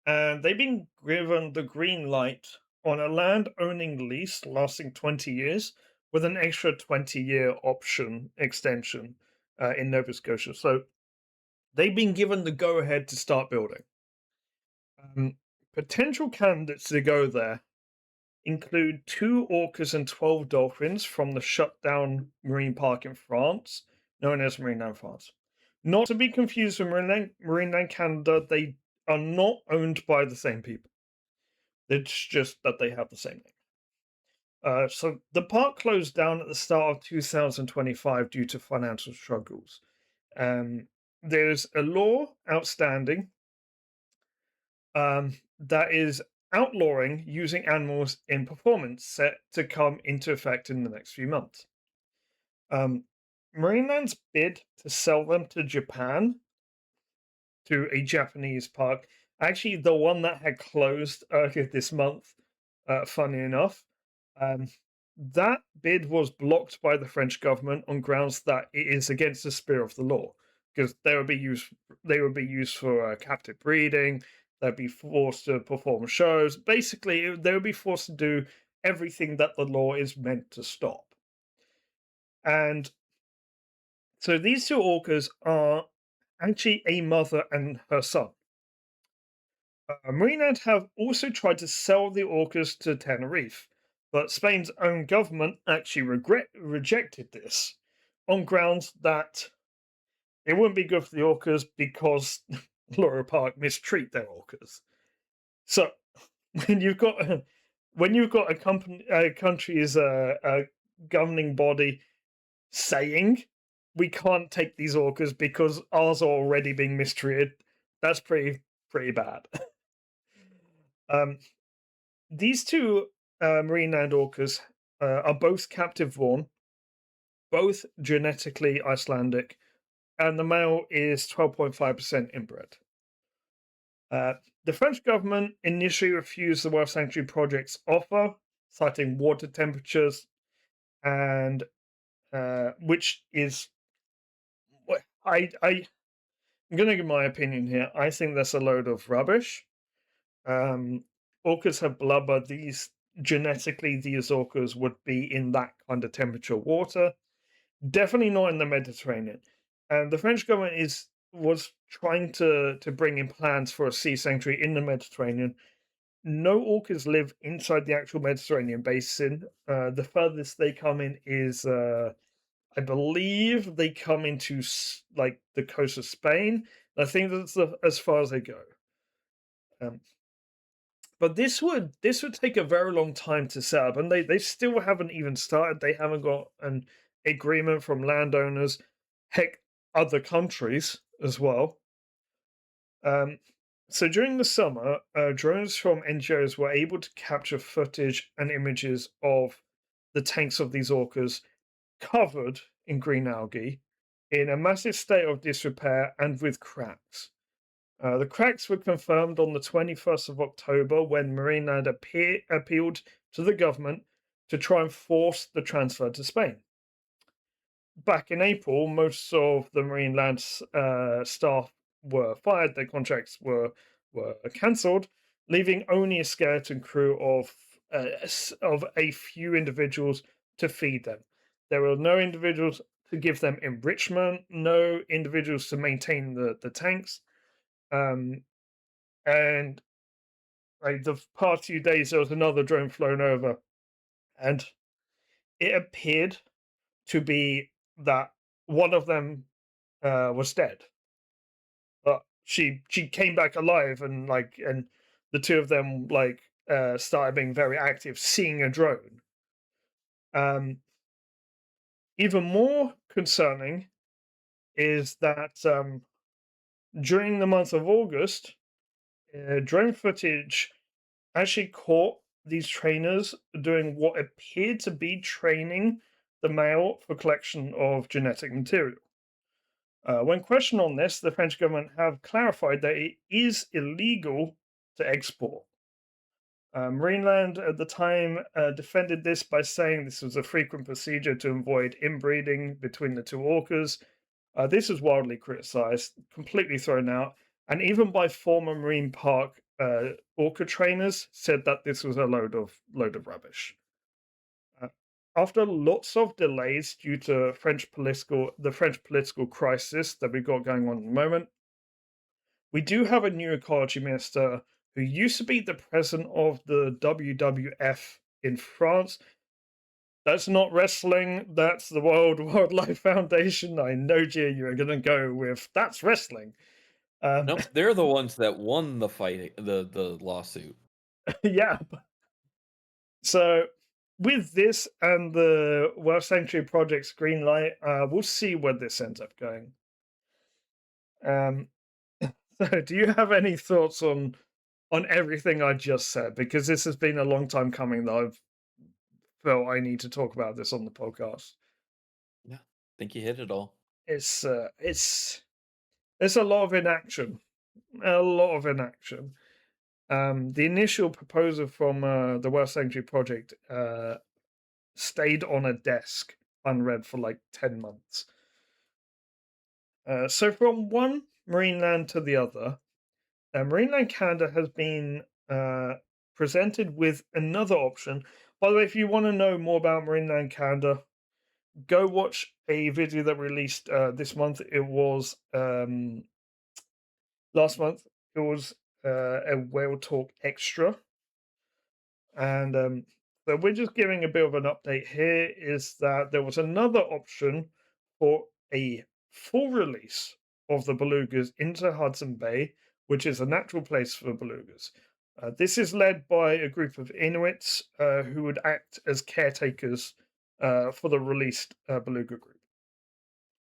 and they've been given the green light on a land owning lease lasting 20 years with an extra 20-year option extension in Nova Scotia. So they've been given the go ahead to start building. Um, Potential candidates to go there include two orcas and 12 dolphins from the shut down marine park in France, known as Marineland, France. Not to be confused with Marineland Canada, they are not owned by the same people. It's just that they have the same name. So the park closed down at the start of 2025 due to financial struggles. Um, there's a law outstanding that is outlawing using animals in performance set to come into effect in the next few months. Um, Marineland's bid to sell them to Japan, to a Japanese park, actually the one that had closed earlier this month, funny enough, um, that bid was blocked by the French government on grounds that it is against the spirit of the law, because they would be used for captive breeding. They'd be forced to perform shows. Basically, they would be forced to do everything that the law is meant to stop. And so these two orcas are actually a mother and her son. Marineland have also tried to sell the orcas to Tenerife, but Spain's own government actually rejected this on grounds that it wouldn't be good for the orcas because Laura Park mistreat their orcas. So when you've got a country's a governing body saying we can't take these orcas because ours are already being mistreated, that's pretty bad. Um, these two Marineland orcas are both captive born, both genetically Icelandic, and the male is 12.5% inbred. Uh, the French government initially refused the World Sanctuary Project's offer, citing water temperatures, and which is I'm going to give my opinion here. I think that's a load of rubbish. Um, Orcas have blubber. These genetically, these orcas would be in that kind of temperature water. Definitely not in the Mediterranean. And the French government was trying to bring in plans for a sea sanctuary in the Mediterranean. No orcas live inside the actual Mediterranean basin. The furthest they come in is, I believe, they come into like the coast of Spain. I think that's as far as they go. Um, but this would take a very long time to set up, and they still haven't even started. They haven't got an agreement from landowners, heck, other countries as well. Um, so during the summer, drones from NGOs were able to capture footage and images of the tanks of these orcas covered in green algae, in a massive state of disrepair and with cracks. The cracks were confirmed on the 21st of October when Marineland appealed to the government to try and force the transfer to Spain. Back in April, most of the Marineland staff were fired, their contracts were cancelled, leaving only a skeleton crew of a few individuals to feed them. There were no individuals to give them enrichment, no individuals to maintain the tanks. Um, and like the past few days, there was another drone flown over, and it appeared to be that one of them was dead, but she came back alive, and the two of them started being very active, seeing a drone. Um, Even more concerning is that during the month of August, drone footage actually caught these trainers doing what appeared to be training the male for collection of genetic material. When questioned on this, the French government have clarified that it is illegal to export. Marineland at the time defended this by saying this was a frequent procedure to avoid inbreeding between the two orcas. This was wildly criticized, completely thrown out, and even by former marine park orca trainers said that this was a load of rubbish. Uh, After lots of delays due to the French political crisis that we've got going on at the moment, we do have a new ecology minister who used to be the president of the WWF in France. That's not wrestling. That's the World Wildlife Foundation. I know, Gia, you're going to go with that's wrestling. Um, Nope, they're the ones that won the fight, the lawsuit. yeah. So with this and the World Sanctuary Project's green light, we'll see where this ends up going. Um, so, do you have any thoughts on everything I just said? Because this has been a long time coming that I've felt I need to talk about this on the podcast. Yeah, think you hit it all. It's a lot of inaction, a lot of inaction. The initial proposal from the World Sanctuary Project stayed on a desk unread for like 10 months. So from one Marineland to the other, Marineland Canada has been presented with another option. By the way, if you want to know more about Marineland Canada, go watch a video that released this month. It was last month. It was a Whale Talk Extra. And so we're just giving a bit of an update here is that there was another option for a full release of the belugas into Hudson Bay, which is a natural place for belugas. This is led by a group of Inuits who would act as caretakers for the released beluga group.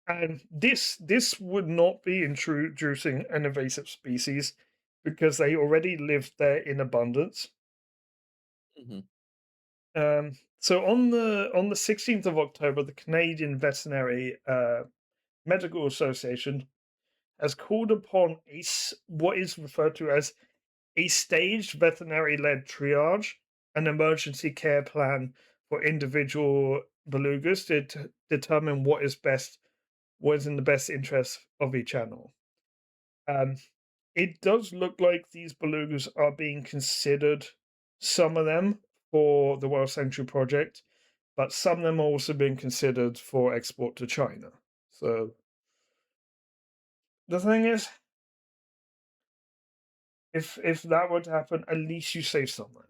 And this would not be introducing an invasive species because they already live there in abundance. Mhm. So on the 16th of October, the Canadian Veterinary Medical Association has called upon what is referred to as a staged veterinary-led triage an emergency care plan for individual belugas to determine what is in the best interest of each animal. Um, it does look like these belugas are being considered, some of them for the World Sanctuary Project, but some of them are also being considered for export to China. So the thing is, if that were to happen, at least you save some of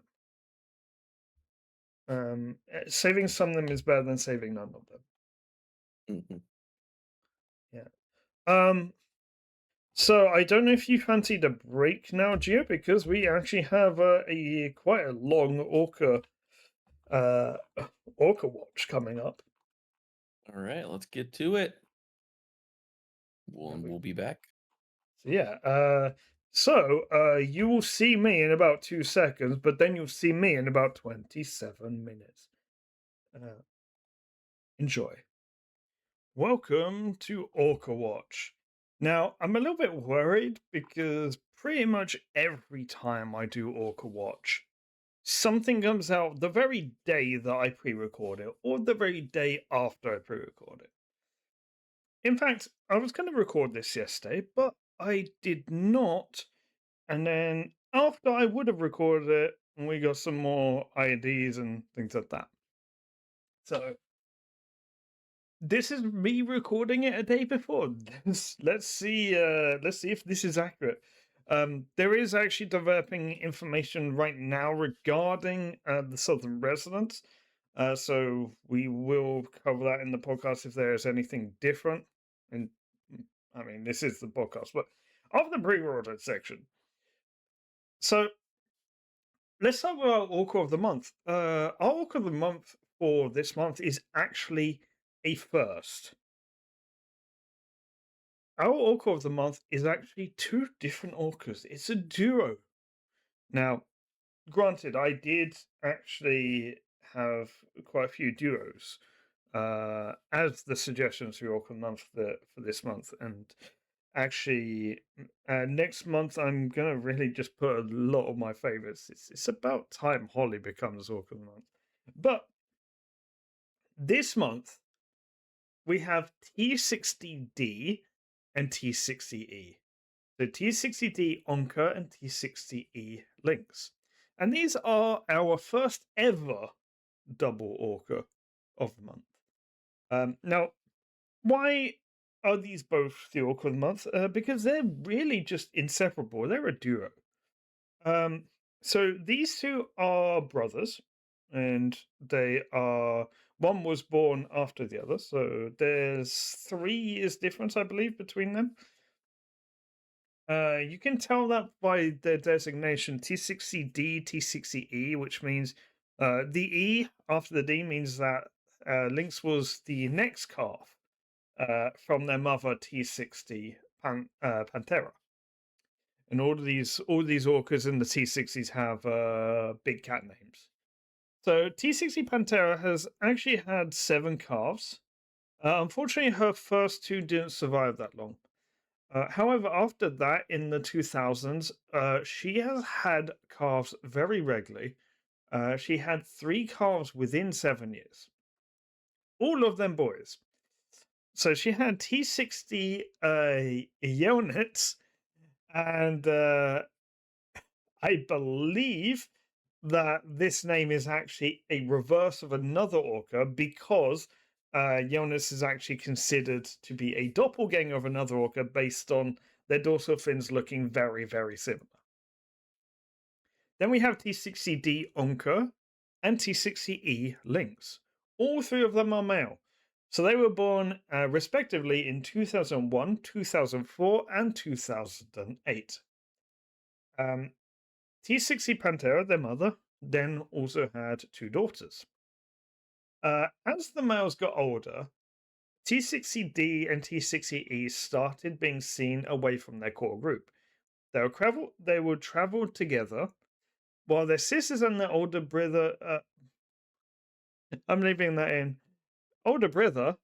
them. Saving some of them is better than saving none of them. Mhm. Yeah. So I don't know if you fancied a break now, Gio, because we actually have a quite a long uh, orca watch coming up. All right, let's get to it. Yeah, We'll be back. so yeah. You will see me in about 2 seconds, but then you'll see me in about 27 minutes. Uh, enjoy. Welcome to Orca Watch. Now, I'm a little bit worried because pretty much every time I do Orca Watch, something comes out the very day that I pre record it or the very day after I pre record it. In fact, I was going to record this yesterday, but I did not. And then after I would have recorded it, we got some more IDs and things like that. So this is me recording it a day before. Let's see. Let's see if this is accurate. There is actually developing information right now regarding the southern residents. So we will cover that in the podcast if there is anything different. And I mean, this is the podcast, but of the pre-recorded section. So let's talk about Orca of the Month. Our Orca of the Month for this month is actually a first. Our Orca of the Month is actually two different orcas. It's a duo. Now, granted, I did actually have quite a few duos as the suggestions for Orca of the Month for this month. And actually, next month, I'm going to really just put a lot of my favorites. It's about time Holly becomes Orca of the Month. But this month, we have T60D and T60E. So T60D Onca and T60E Lynx. And these are our first ever double orca of the month. Now, why are these both the orca of the month? Because they're really just inseparable. They're a duo. So these two are brothers, and they are one was born after the other. So there's 3 years difference, I believe, between them. You can tell that by their designation T60D, T60E, which means the E after the D means that Lynx was the next calf from their mother T60 Panthera. And all these orcas in the T60s have big cat names. So T60 Panthera has actually had 7 calves. Unfortunately, her first 2 didn't survive that long. However, after that, in the 2000s, she has had calves very regularly. She had 3 calves within 7 years, all of them boys. So she had T60 Yonets, and I believe that this name is actually a reverse of another orca because Jonas is actually considered to be a doppelganger of another orca based on their dorsal fins looking very, very similar. Then we have T60D Onca and T60E Lynx. All 3 of them are male. So they were born respectively in 2001, 2004, and 2008. T60 Pantera, their mother, then also had 2 daughters. As the males got older, T60D and T60E started being seen away from their core group. They would travel together, while their sisters and their older brother. I'm leaving that in. Older brother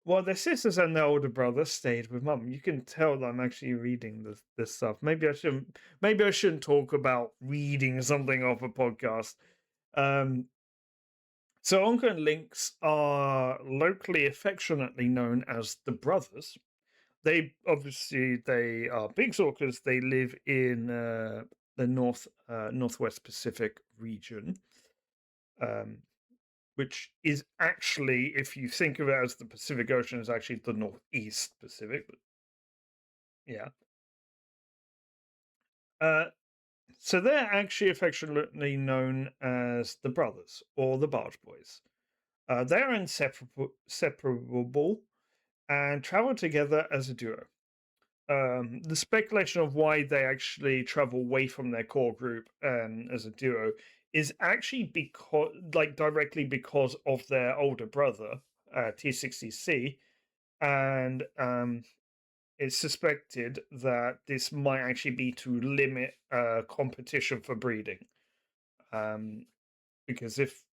Well, their sisters and their older brother stayed with mum. You can tell that I'm actually reading this stuff. Maybe I shouldn't. Maybe I shouldn't talk about reading something off a podcast. Um, so Onka and Lynx are locally affectionately known as the brothers. They are big orcas. They live in the northwest Pacific region. Um, which is actually, if you think of it as the Pacific Ocean, is actually the Northeast Pacific. But yeah. Uh, so they're actually affectionately known as the brothers or the Barge Boys. They're inseparable and travel together as a duo. The speculation of why they actually travel away from their core group as a duo is actually because, like, directly because of their older brother, T60C, and it's suspected that this might actually be to limit competition for breeding. Um, because if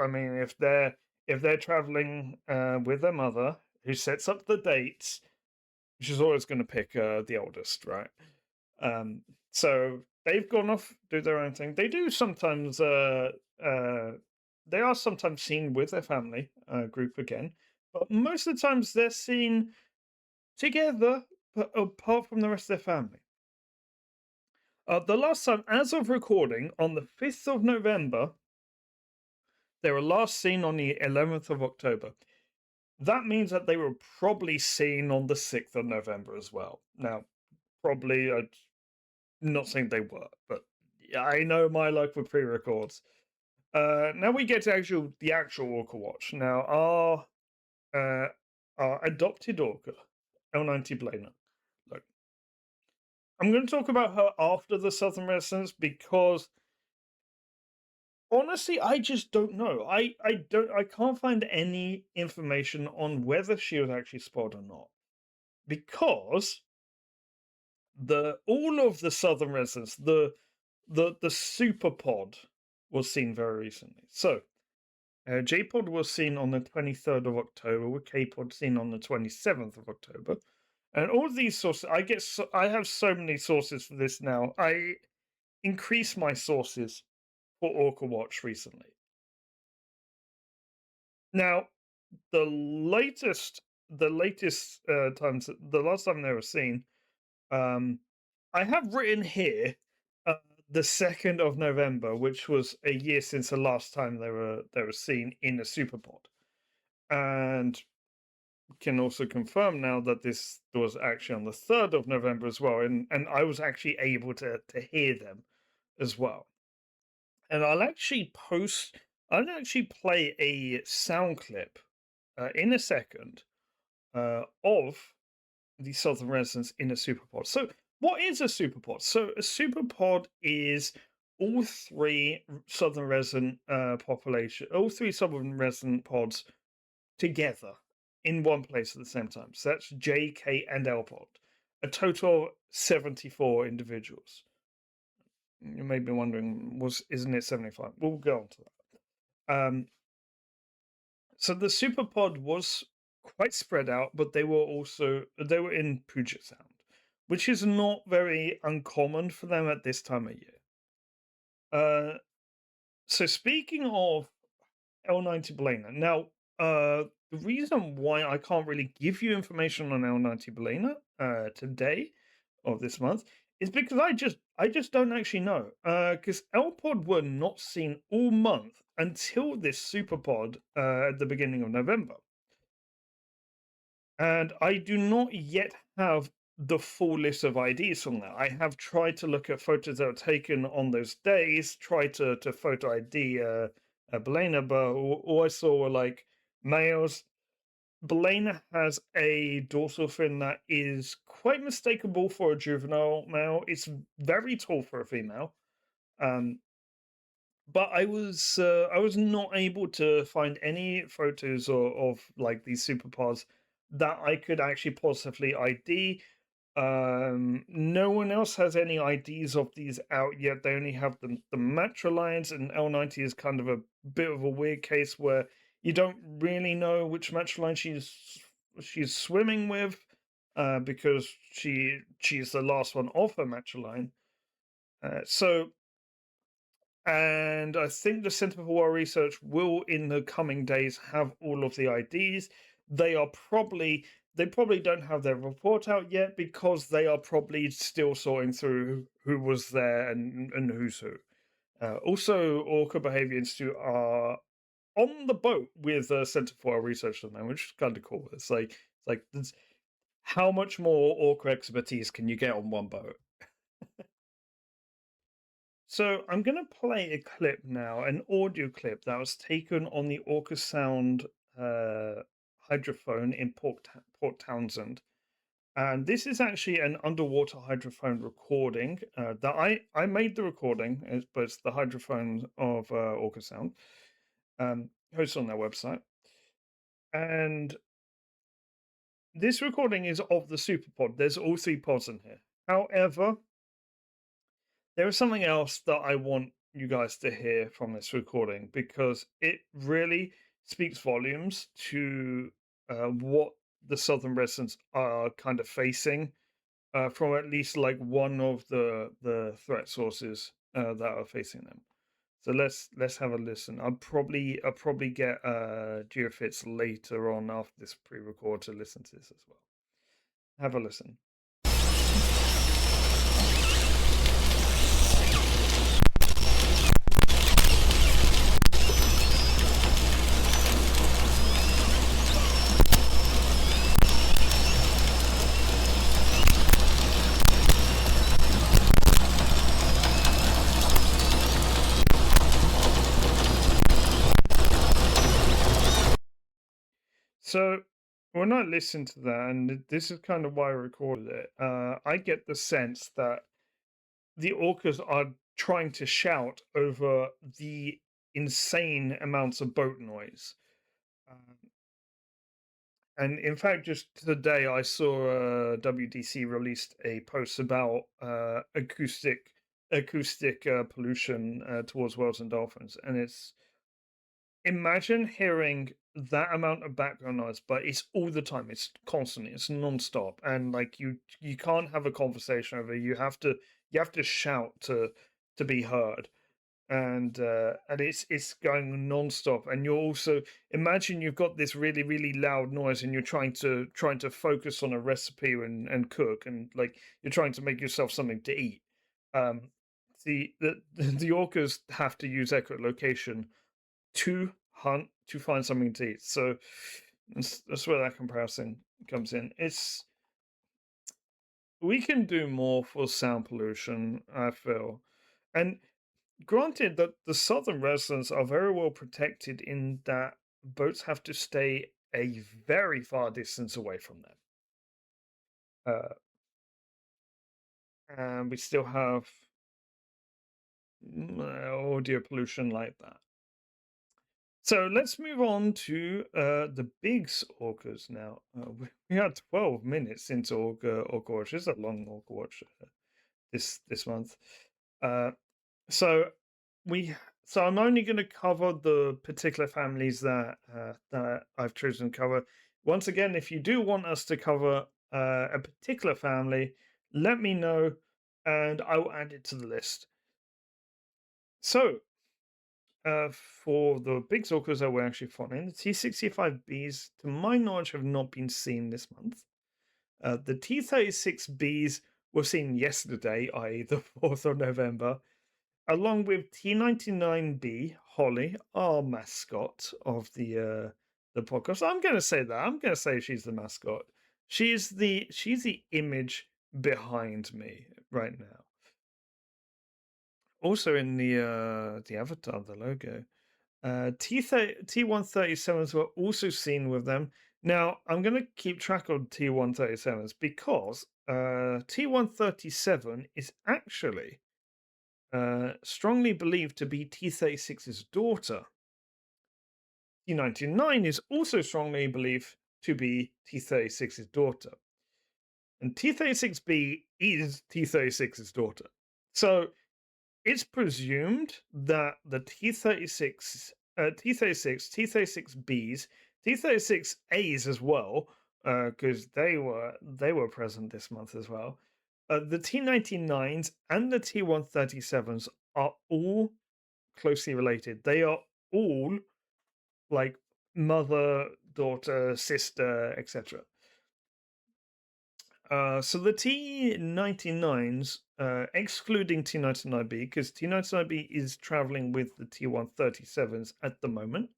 I mean if they're traveling with their mother who sets up the dates, she's always going to pick the oldest, right? Um, so they've gone off, do their own thing. They do sometimes. They are sometimes seen with their family group again, but most of the times they're seen together, but apart from the rest of their family. The last time, as of recording, on the 5th of November, they were last seen on the 11th of October. That means that they were probably seen on the 6th of November as well. Now, probably, I'm not saying they were, but I know my luck with pre-records. Now we get to the actual Orca Watch. Now, uh, our adopted Orca, L90 Blainer. Look, I'm going to talk about her after the Southern Renaissance because honestly, I just don't know. I can't find any information on whether she was actually spotted or not because the all of the Southern Renaissance, the super pod was seen very recently. So J pod was seen on the 23rd of October, with K pod seen on the 27th of October. And all of these sources, I have so many sources for this now. I increased my sources for Orca Watch recently. Now, the latest times, the last time they were seen, um, I have written here uh, the 2nd of November, which was a year since the last time they were seen in a superpod, and can also confirm now that this was actually on the 3rd of November as well, and I was actually able to hear them as well. And I'll actually play a sound clip in a second of the Southern Residents in a superpod. So, what is a superpod? So, a superpod is all three Southern Resident all three Southern Resident pods together in one place at the same time. So that's J, K, and L pod. A total of 74 individuals. You may be wondering, isn't it 75? We'll go on to that. So the superpod was quite spread out, but they were in Puget Sound, which is not very uncommon for them at this time of year. So speaking of L90 Blainer, now the reason why I can't really give you information on L90 Blainer today or this month is because I just don't actually know. Because L-Pod were not seen all month until this Superpod at the beginning of November. And I do not yet have the full list of IDs from that. I have tried to look at photos that were taken on those days, try to photo ID Belena, but all I saw were like males. Belena has a dorsal fin that is quite mistakable for a juvenile male. It's very tall for a female. But I was not able to find any photos of like these superpods that I could actually positively ID. No one else has any IDs of these out yet. They only have the Matrolines, and L90 is kind of a bit of a weird case where you don't really know which Matroline she's she's swimming with, because she's the last one of her matriline. So, and I think the Center for War Research will, in the coming days, have all of the IDs. They probably don't have their report out yet because they are probably still sorting through who was there and who's who. Also, Orca Behavior Institute are on the boat with Center for Our Research at the moment, which is kind of cool. It's like how much more orca expertise can you get on one boat? So I'm going to play a clip now, an audio clip that was taken on the Orca Sound hydrophone in Port Townsend. And this is actually an underwater hydrophone recording that I made the recording, but it's the hydrophone of Orca Sound, hosted on their website. And this recording is of the super pod. There's all 3 pods in here. However, there is something else that I want you guys to hear from this recording because it really speaks volumes to what the southern residents are kind of facing from at least like one of the threat sources that are facing them. So let's have a listen. I'll probably get Geofits later on after this pre-record to listen to this as well. Have a listen. So when I listen to that, and this is kind of why I recorded it, I get the sense that the orcas are trying to shout over the insane amounts of boat noise. And in fact, just today I saw WDC released a post about acoustic pollution towards whales and dolphins, and it's imagine hearing that amount of background noise, but it's all the time, it's constantly, it's non-stop, and like you can't have a conversation over it. You have to shout to be heard, and it's going non-stop. And you're also, imagine you've got this really really loud noise and you're trying to focus on a recipe and cook, and like you're trying to make yourself something to eat. um the orcas have to use echolocation to hunt to find something to eat. So that's where that comparison comes in. We can do more for sound pollution, I feel. And granted that the southern residents are very well protected in that boats have to stay a very far distance away from them. And we still have audio pollution like that. So let's move on to the big orcas now. We are 12 minutes into Orca Watch. It's a long Orca Watch this month. So I'm only going to cover the particular families that I've chosen to cover. Once again, if you do want us to cover a particular family, let me know, and I will add it to the list. So for the big orcas that we're actually following, the T65Bs, to my knowledge, have not been seen this month. The T36Bs were seen yesterday, i.e. the 4th of November, along with T99B, Holly, our mascot of the podcast. I'm going to say that. I'm going to say she's the mascot. She's the image behind me right now. Also in the avatar, the logo, T137s were also seen with them. Now I'm going to keep track of T137s because T137 is actually strongly believed to be T36's daughter. T99 is also strongly believed to be T36's daughter. And T36B is T36's daughter. So it's presumed that the T36, T36, T36Bs, T36As as well, because they were present this month as well. The T99s and the T137s are all closely related. They are all like mother, daughter, sister, etc. So the T99s, excluding T99B, because T99B is traveling with the T137s at the moment.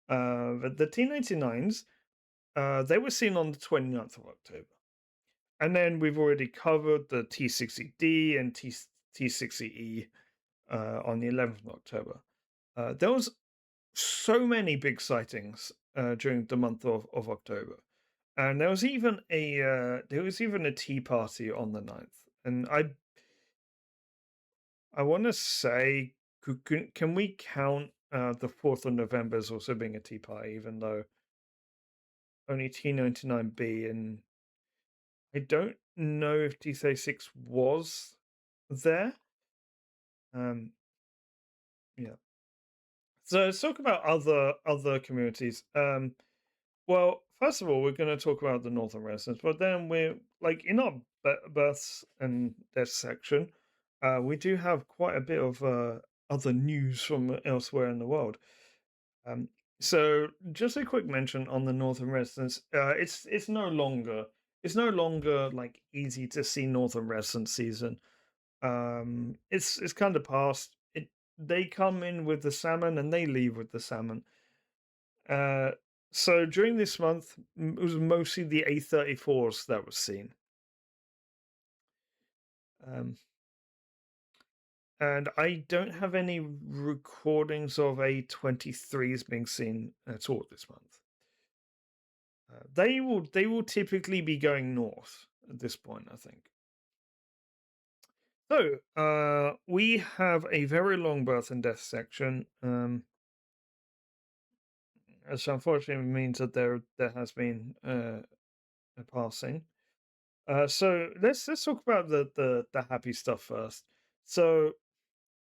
But the T99s, they were seen on the 29th of October. And then we've already covered the T60D and T60E on the 11th of October. There was so many big sightings during the month of October. And there was even a tea party on the 9th. And I want to say, can we count the 4th of November as also being a tea party, even though only T99B, and I don't know if T36 was there. Um, yeah. So let's talk about other communities. Well, first of all, we're going to talk about the Northern Residents, but then we're like in our births and deaths section, we do have quite a bit of other news from elsewhere in the world. Um, so just a quick mention on the Northern Residents. It's no longer like easy to see Northern Resident season. It's kind of past. They come in with the salmon and they leave with the salmon. Uh, so during this month, it was mostly the A34s that was seen. Um, and I don't have any recordings of A23s being seen at all this month. They will typically be going north at this point, I think. So we have a very long birth and death section. Which unfortunately means that there has been a passing. So let's talk about the happy stuff first. So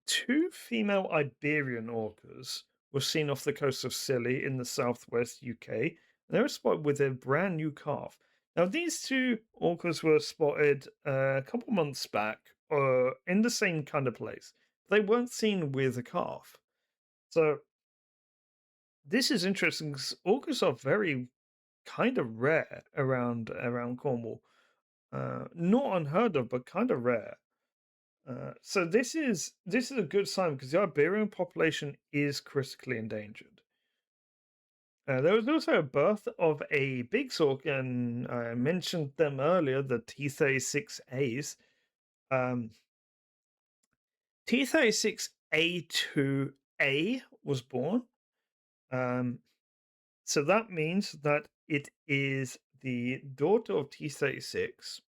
two female Iberian orcas were seen off the coast of Scilly in the southwest UK. And they were spotted with a brand new calf. Now these two orcas were spotted a couple months back, in the same kind of place. They weren't seen with a calf. So this is interesting because orcas are very kind of rare around Cornwall. Not unheard of, but kind of rare. So this is a good sign because the Iberian population is critically endangered. There was also a birth of a big stork, and I mentioned them earlier, the T36As. Um, T36A2A was born. So that means that it is the daughter of T36.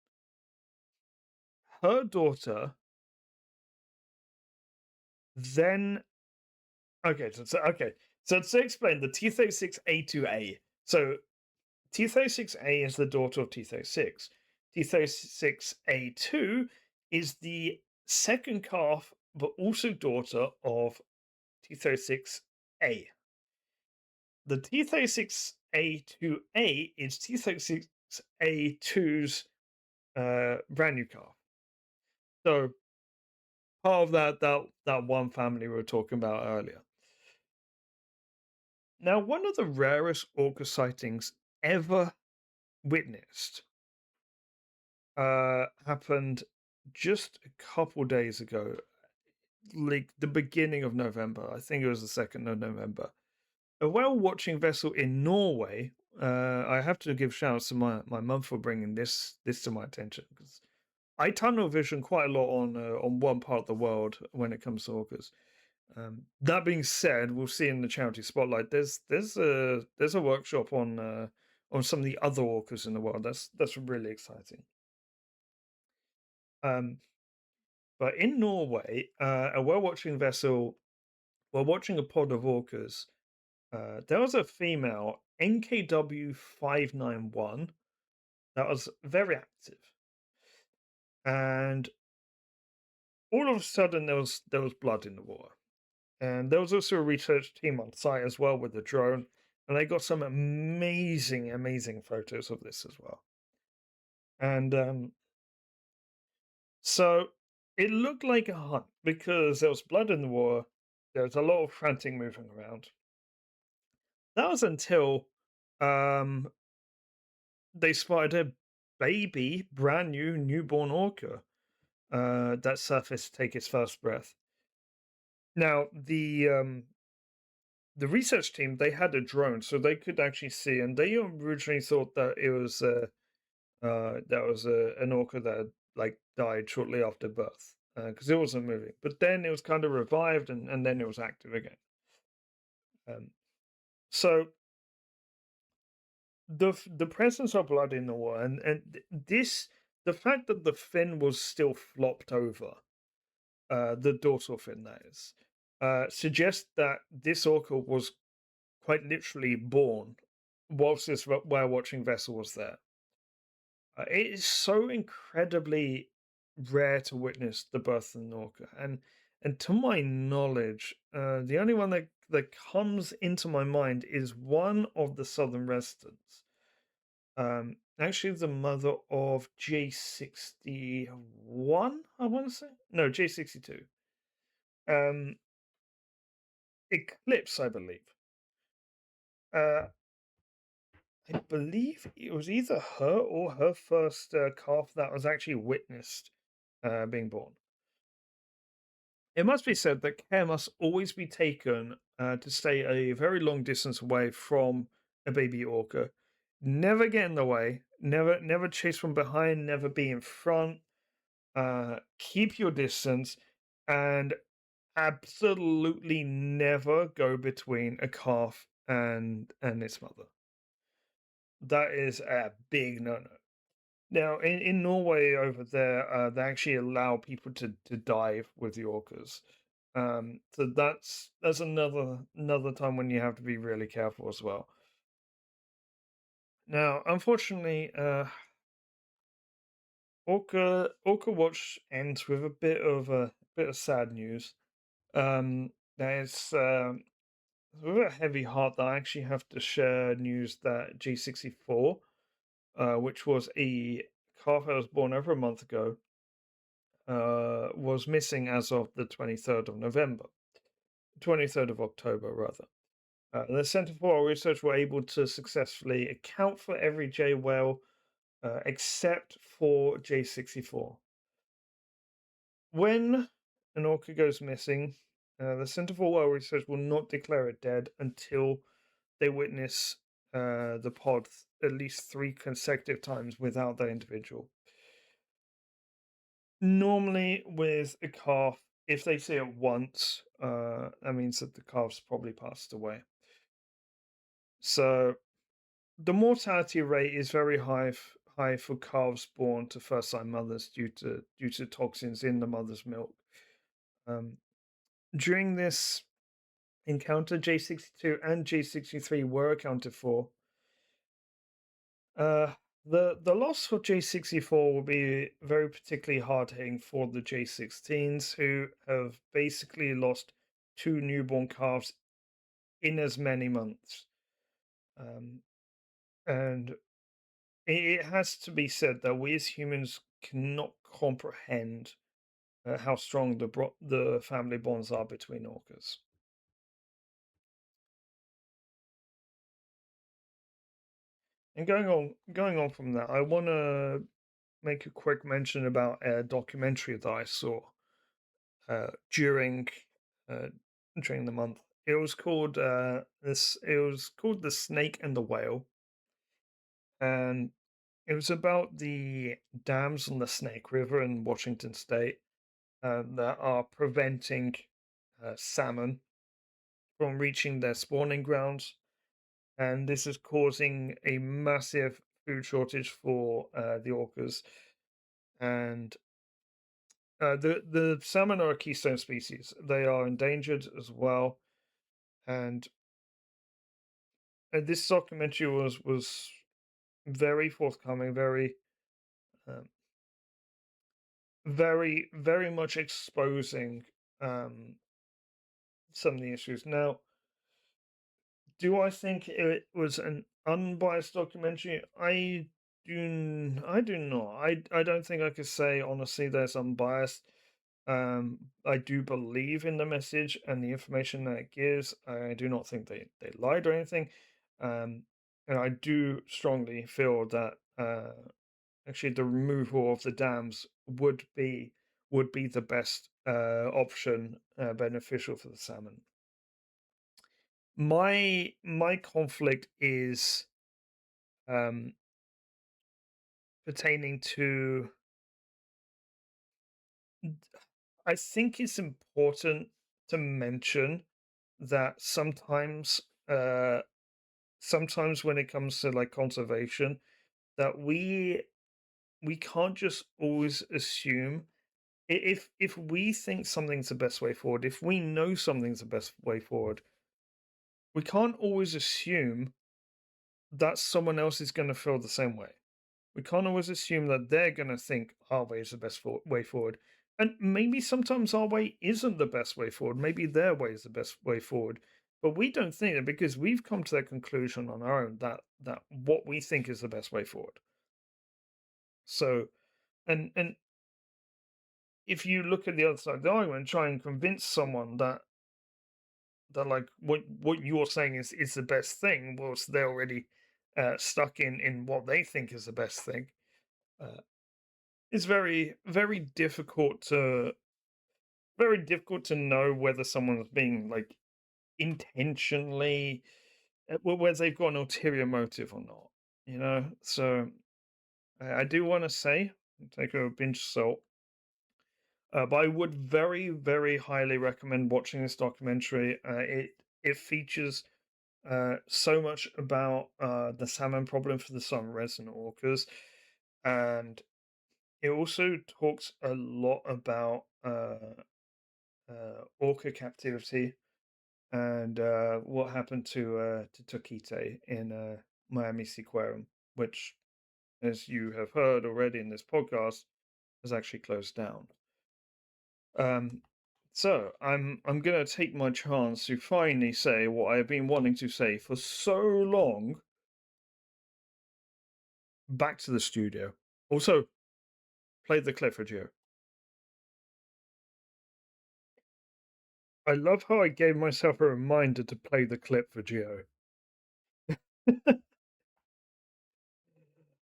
Her daughter then So to explain the T36A2A. So T36A is the daughter of T36. T36A2 is the second calf, but also daughter of T36A. The T36A2A is T36A2's brand new calf. So part of that one family we were talking about earlier. Now, one of the rarest orca sightings ever witnessed happened just a couple days ago, like the beginning of November. I think it was the 2nd of November. A whale watching vessel in Norway. I have to give shouts to my mum for bringing this to my attention because I tunnel vision quite a lot on one part of the world when it comes to orcas. That being said, we'll see in the charity spotlight. There's a workshop on some of the other orcas in the world. That's really exciting. But in Norway, a whale watching vessel, while watching a pod of orcas, there was a female NKW 591 that was very active, and all of a sudden there was blood in the water. And there was also a research team on site as well with the drone. and they got some amazing, amazing photos of this as well. And so it looked like a hunt because there was blood in the water. There was a lot of frantic moving around. That was until um, they spotted a baby, brand new, newborn orca that surfaced to take its first breath. Now, the research team, they had a drone, so they could actually see, and they originally thought that it was an orca that had, like, died shortly after birth because it wasn't moving. But then it was kind of revived, and then it was active again. Um, so the presence of blood in the water, and the fact that the fin was still flopped over, the dorsal fin that is, suggests that this orca was quite literally born whilst this whale watching vessel was there. It is so incredibly rare to witness the birth of an orca, and to my knowledge, the only one that comes into my mind is one of the southern residents. Actually, the mother of J61, I want to say, no, J62. Um, Eclipse, I believe. Uh, I believe it was either her or her first calf that was actually witnessed being born. It must be said that care must always be taken to stay a very long distance away from a baby orca. Never get in the way. Never chase from behind. Never be in front. Keep your distance, and absolutely never go between a calf and its mother. That is a big no no. Now, in Norway over there, they actually allow people to dive with the orcas. So that's another time when you have to be really careful as well. Now, unfortunately, Orca Watch ends with a bit of sad news. There's with a heavy heart that I actually have to share news that G64, which was a calf that was born over a month ago, was missing as of the 23rd of November, 23rd of October, rather. The Center for Oil Research were able to successfully account for every J whale except for J64. When an orca goes missing, the Center for Oil Research will not declare it dead until they witness the pod at least 3 consecutive times without that individual. Normally, with a calf, if they see it once, that means that the calf's probably passed away. So the mortality rate is very high for calves born to first-time mothers due to toxins in the mother's milk. Um, During this encounter, J62 and J63 were accounted for. Uh, the loss for J64 will be very particularly hard hitting for the J16s, who have basically lost 2 newborn calves in as many months. Um, and it has to be said that we as humans cannot comprehend how strong the family bonds are between orcas. And going on from that, I want to make a quick mention about a documentary that I saw uh, during uh, during the month. It was called this. It was called The Snake and the Whale, and it was about the dams on the Snake River in Washington State that are preventing salmon from reaching their spawning grounds, and this is causing a massive food shortage for the orcas. And the salmon are a keystone species. They are endangered as well, and this documentary was very forthcoming, um, very much exposing um, some of the issues. Now, Do I think it was an unbiased documentary? I do not. I don't think I could say honestly there's unbiased. I do believe in the message and the information that it gives. I do not think they lied or anything. Um, and I do strongly feel that actually the removal of the dams would be the best option, beneficial for the salmon. My conflict is um, pertaining to. I think it's important to mention that sometimes when it comes to like conservation, that we can't just always assume if we think something's the best way forward, if we know something's the best way forward, we can't always assume that someone else is going to feel the same way. We can't always assume that they're going to think our way is the best way forward. And maybe sometimes our way isn't the best way forward. Maybe their way is the best way forward. But we don't think that because we've come to that conclusion on our own that what we think is the best way forward. So and if you look at the other side of the argument and try and convince someone that like what you're saying is the best thing, whilst they're already stuck in what they think is the best thing, uh, it's very difficult to know whether someone's being like intentionally whether they've got an ulterior motive or not. So I do want to say take a pinch of salt. But I would very highly recommend watching this documentary. It features so much about the salmon problem for the sunrise and orcas, and it also talks a lot about orca captivity and what happened to Tokite in Miami Seaquarium, which, as you have heard already in this podcast, has actually closed down. Um, so I'm gonna take my chance to finally say what I've been wanting to say for so long. Back to the studio. Also, play the clip for Gio. I love how I gave myself a reminder to play the clip for Gio.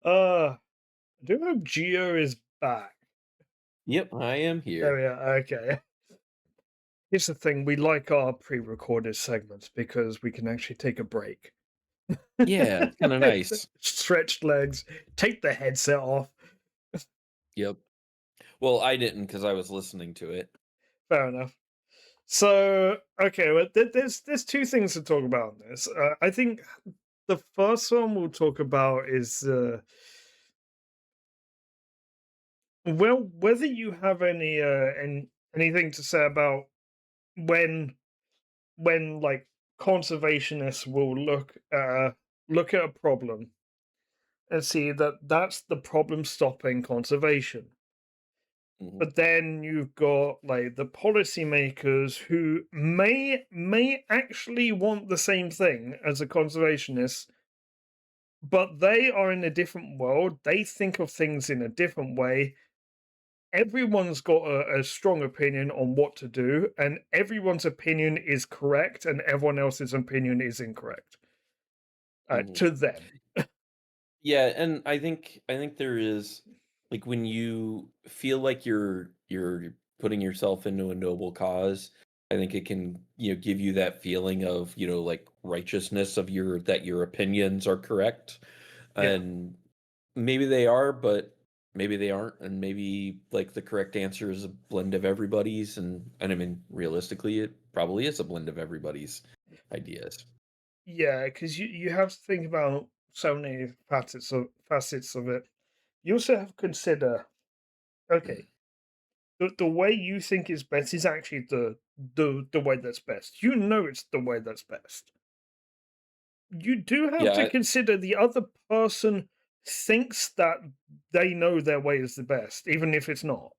I do hope Gio is back. Yep, I am There here. we are. Okay. Here's the thing: we like our pre-recorded segments because we can actually take a break. Yeah, it's kinda nice. Stretched legs, take the headset off. Yep. Well, I didn't because I was listening to it. Fair enough. So, okay, well, there's two things to talk about in this. I think the first one we'll talk about is well, whether you have anything to say about when like conservationists will look at a problem and see that that's the problem stopping conservation. Mhm, But then you've got like the policymakers who may actually want the same thing as the conservationists, but they are in a different world. They think of things in a different way. Everyone's got a strong opinion on what to do, and everyone's opinion is correct, and everyone else's opinion is incorrect mhm. to them. Yeah, and I think there is like, when you feel like you're putting yourself into a noble cause, I think it can, give you that feeling of, like, righteousness of your opinions are correct, Yeah. and maybe they are, but maybe they aren't, and maybe, like, the correct answer is a blend of everybody's, and I mean, realistically, it probably is a blend of everybody's ideas. Yeah, because you have to think about so many facets of it. You also have to consider, okay, the way you think is best is actually the way that's best. You know it's the way that's best. You do have to Yeah, consider the other person thinks that they know their way is the best, even if it's not.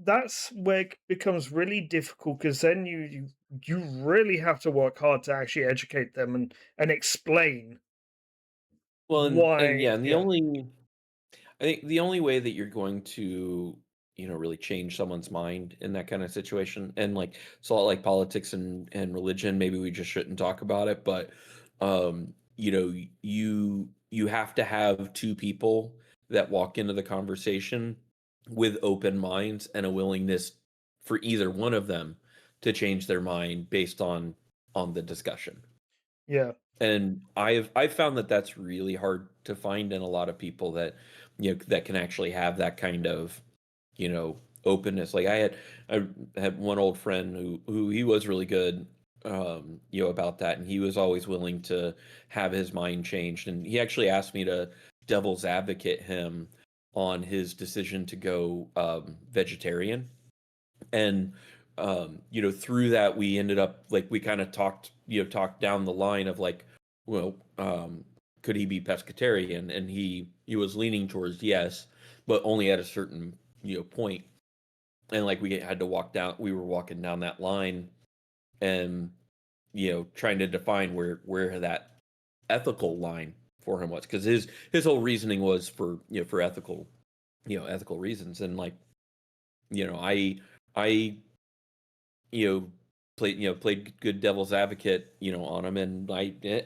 that's where it becomes really difficult because then you really have to work hard to actually educate them and explain Well, and why. yeah, and the Yeah, only I think the only way that you're going to, really change someone's mind in that kind of situation, and like it's a lot like politics and religion. Maybe we just shouldn't talk about it, but you have to have two people that walk into the conversation with open minds and a willingness for either one of them to change their mind based on the discussion. yeah, And I've found that that's really hard to find in a lot of people that, that can actually have that kind of, openness. Like I had one old friend who he was really good, about that, and he was always willing to have his mind changed. And he actually asked me to devil's advocate him on his decision to go vegetarian. And through that we ended up like we kind of talked down the line of like, well, could he be pescatarian, and he was leaning towards yes, but only at a certain point. And like we were walking down that line, and trying to define where that ethical line for him was, because his whole reasoning was for ethical reasons. And like, I you know, played good devil's advocate, on him, and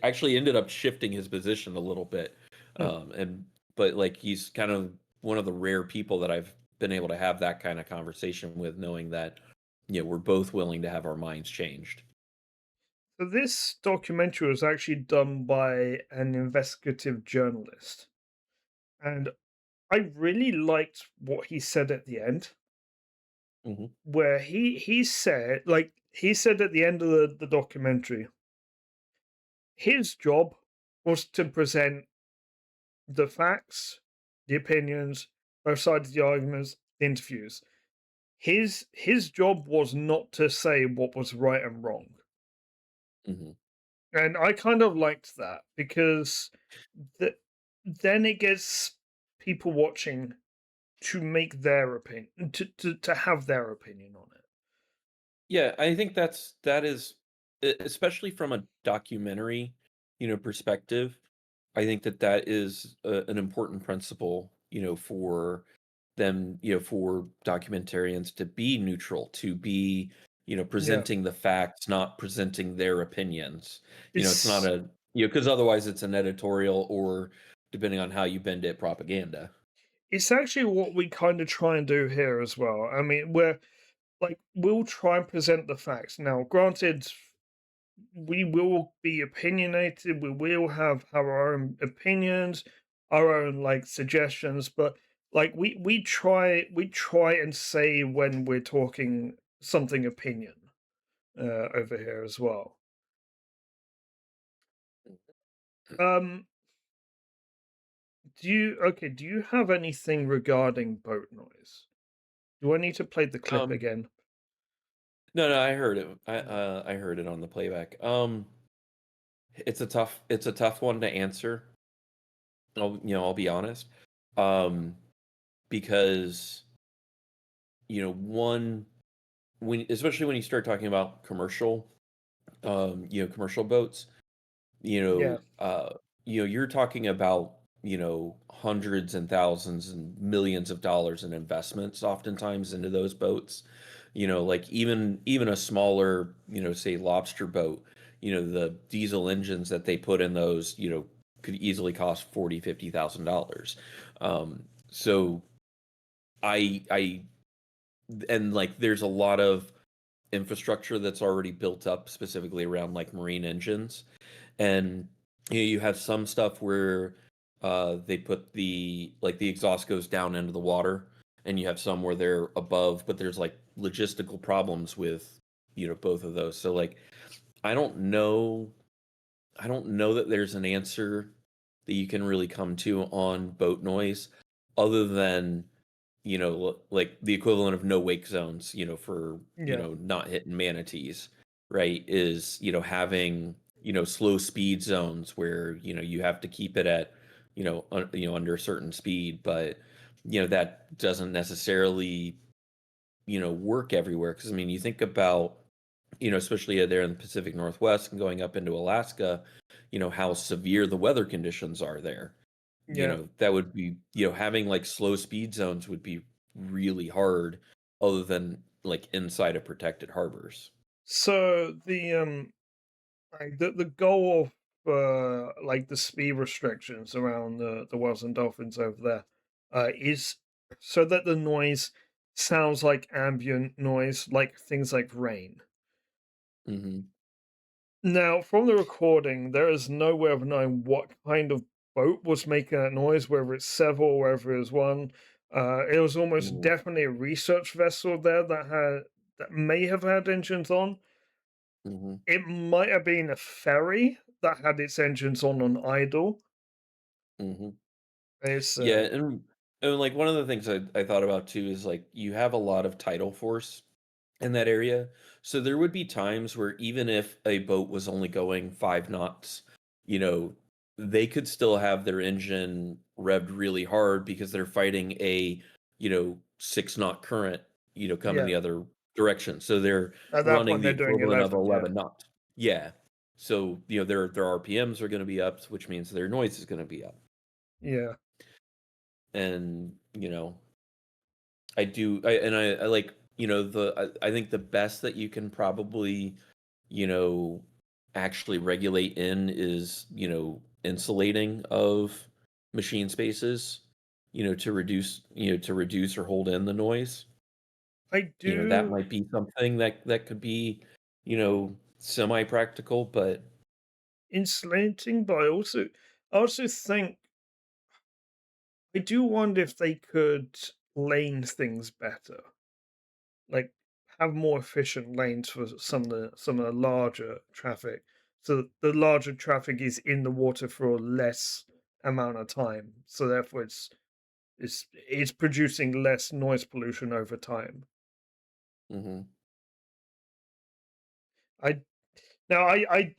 actually ended up shifting his position a little bit. mm. And but like he's kind of one of the rare people that I've been able to have that kind of conversation with, knowing that we're both willing to have our minds changed. So this documentary was actually done by an investigative journalist, and I really liked what he said at the end, Hmm. where he said at the end of the documentary, his job was to present the facts, the opinions, both sides of the arguments, the interviews. His job was not to say what was right and wrong. Hmm. And I kind of liked that because the, then it gets people watching to make their opinion to have their opinion on it. Yeah, I think that is, especially from a documentary, perspective. I think that is an important principle, for them, for documentarians to be neutral, to be, Yeah. presenting the facts, not presenting their opinions. It's not It's because otherwise it's an editorial, or depending on how you bend it, propaganda. it's actually what we kind of try and do here as well. I mean, we're like we'll try and present the facts. Now, granted, we will be opinionated. We will have our own opinions, our own like suggestions, but like we try and say when we're talking something opinion over here as well. Um, do you have anything regarding boat noise? Do I need to play the clip Um, again? no, no, I heard it. Yeah. I heard it on the playback. It's a tough one to answer. I'll be honest. Um, because one, when especially when you start talking about commercial boats, Yeah. you're talking about, hundreds and thousands and millions of dollars in investments oftentimes into those boats. Like even a smaller, say lobster boat, the diesel engines that they put in those, could easily cost 40, $50,000. So I and like there's a lot of infrastructure that's already built up specifically around like marine engines. And you have some stuff where they put the exhaust goes down into the water, and you have some where they're above, but there's like logistical problems with both of those. So like I don't know that there's an answer that you can really come to on boat noise, other than like the equivalent of no wake zones, for Yeah. not hitting manatees, right? Is having slow speed zones where you have to keep it at under a certain speed, but that doesn't necessarily work everywhere. Because I mean, you think about, especially there in the Pacific Northwest and going up into Alaska, how severe the weather conditions are there. Yeah. That would be, having like slow speed zones would be really hard other than like inside of protected harbors. So the goal of like the speed restrictions around the whales and dolphins over there is so that the noise sounds like ambient noise, like things like rain. Hmm. Now, from the recording, there is no way of knowing what kind of boat was making that noise, whether it's several, or whether it was one. It was almost Hmm. definitely a research vessel there that may have had engines on. Hmm. It might have been a ferry that had its engines on idle. Hmm. It's Yeah, and like one of the things I thought about too is like you have a lot of tidal force in that area. So there would be times where even if a boat was only going 5 knots, you know, they could still have their engine revved really hard because they're fighting a, 6 knot current, coming yeah. the other direction. So they're At that running point, the they're doing equivalent of 11. Yeah, 11 knots. Yeah. So, their RPMs are going to be up, which means their noise is going to be up. yeah. And, I do I like, I think the best that you can probably, you know, actually regulate in is, insulating of machine spaces, to reduce or hold in the noise. I That do might be something that could be, semi-practical, but insulating, but I also think I do wonder if they could lane things better, like have more efficient lanes for some of the larger traffic, so that the larger traffic is in the water for less amount of time. So therefore, it's producing less noise pollution over time. mhm. I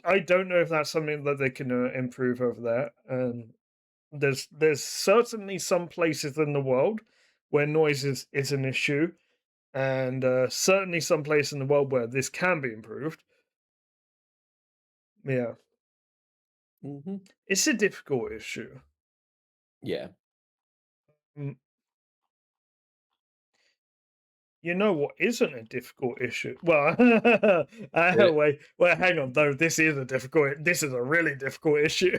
I don't know if that's something that they can improve over there. There's certainly some places in the world where noise is an issue, and certainly some place in the world where this can be improved. Yeah, Mhm. it's a difficult issue. Yeah. Mm, You know what isn't a difficult issue? Well, It wait, hang on though. This is a difficult. This is a really difficult issue.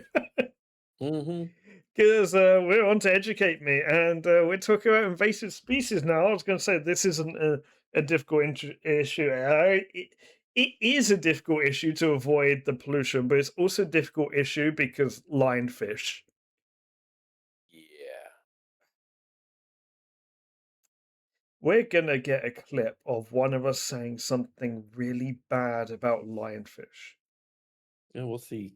Mhm. Because we're on to educate me, and we're talking about invasive species now. I was going to say this isn't a difficult issue. It is a difficult issue to avoid the pollution, but it's also a difficult issue because lionfish. Yeah. We're going to get a clip of one of us saying something really bad about lionfish. Yeah, we'll see.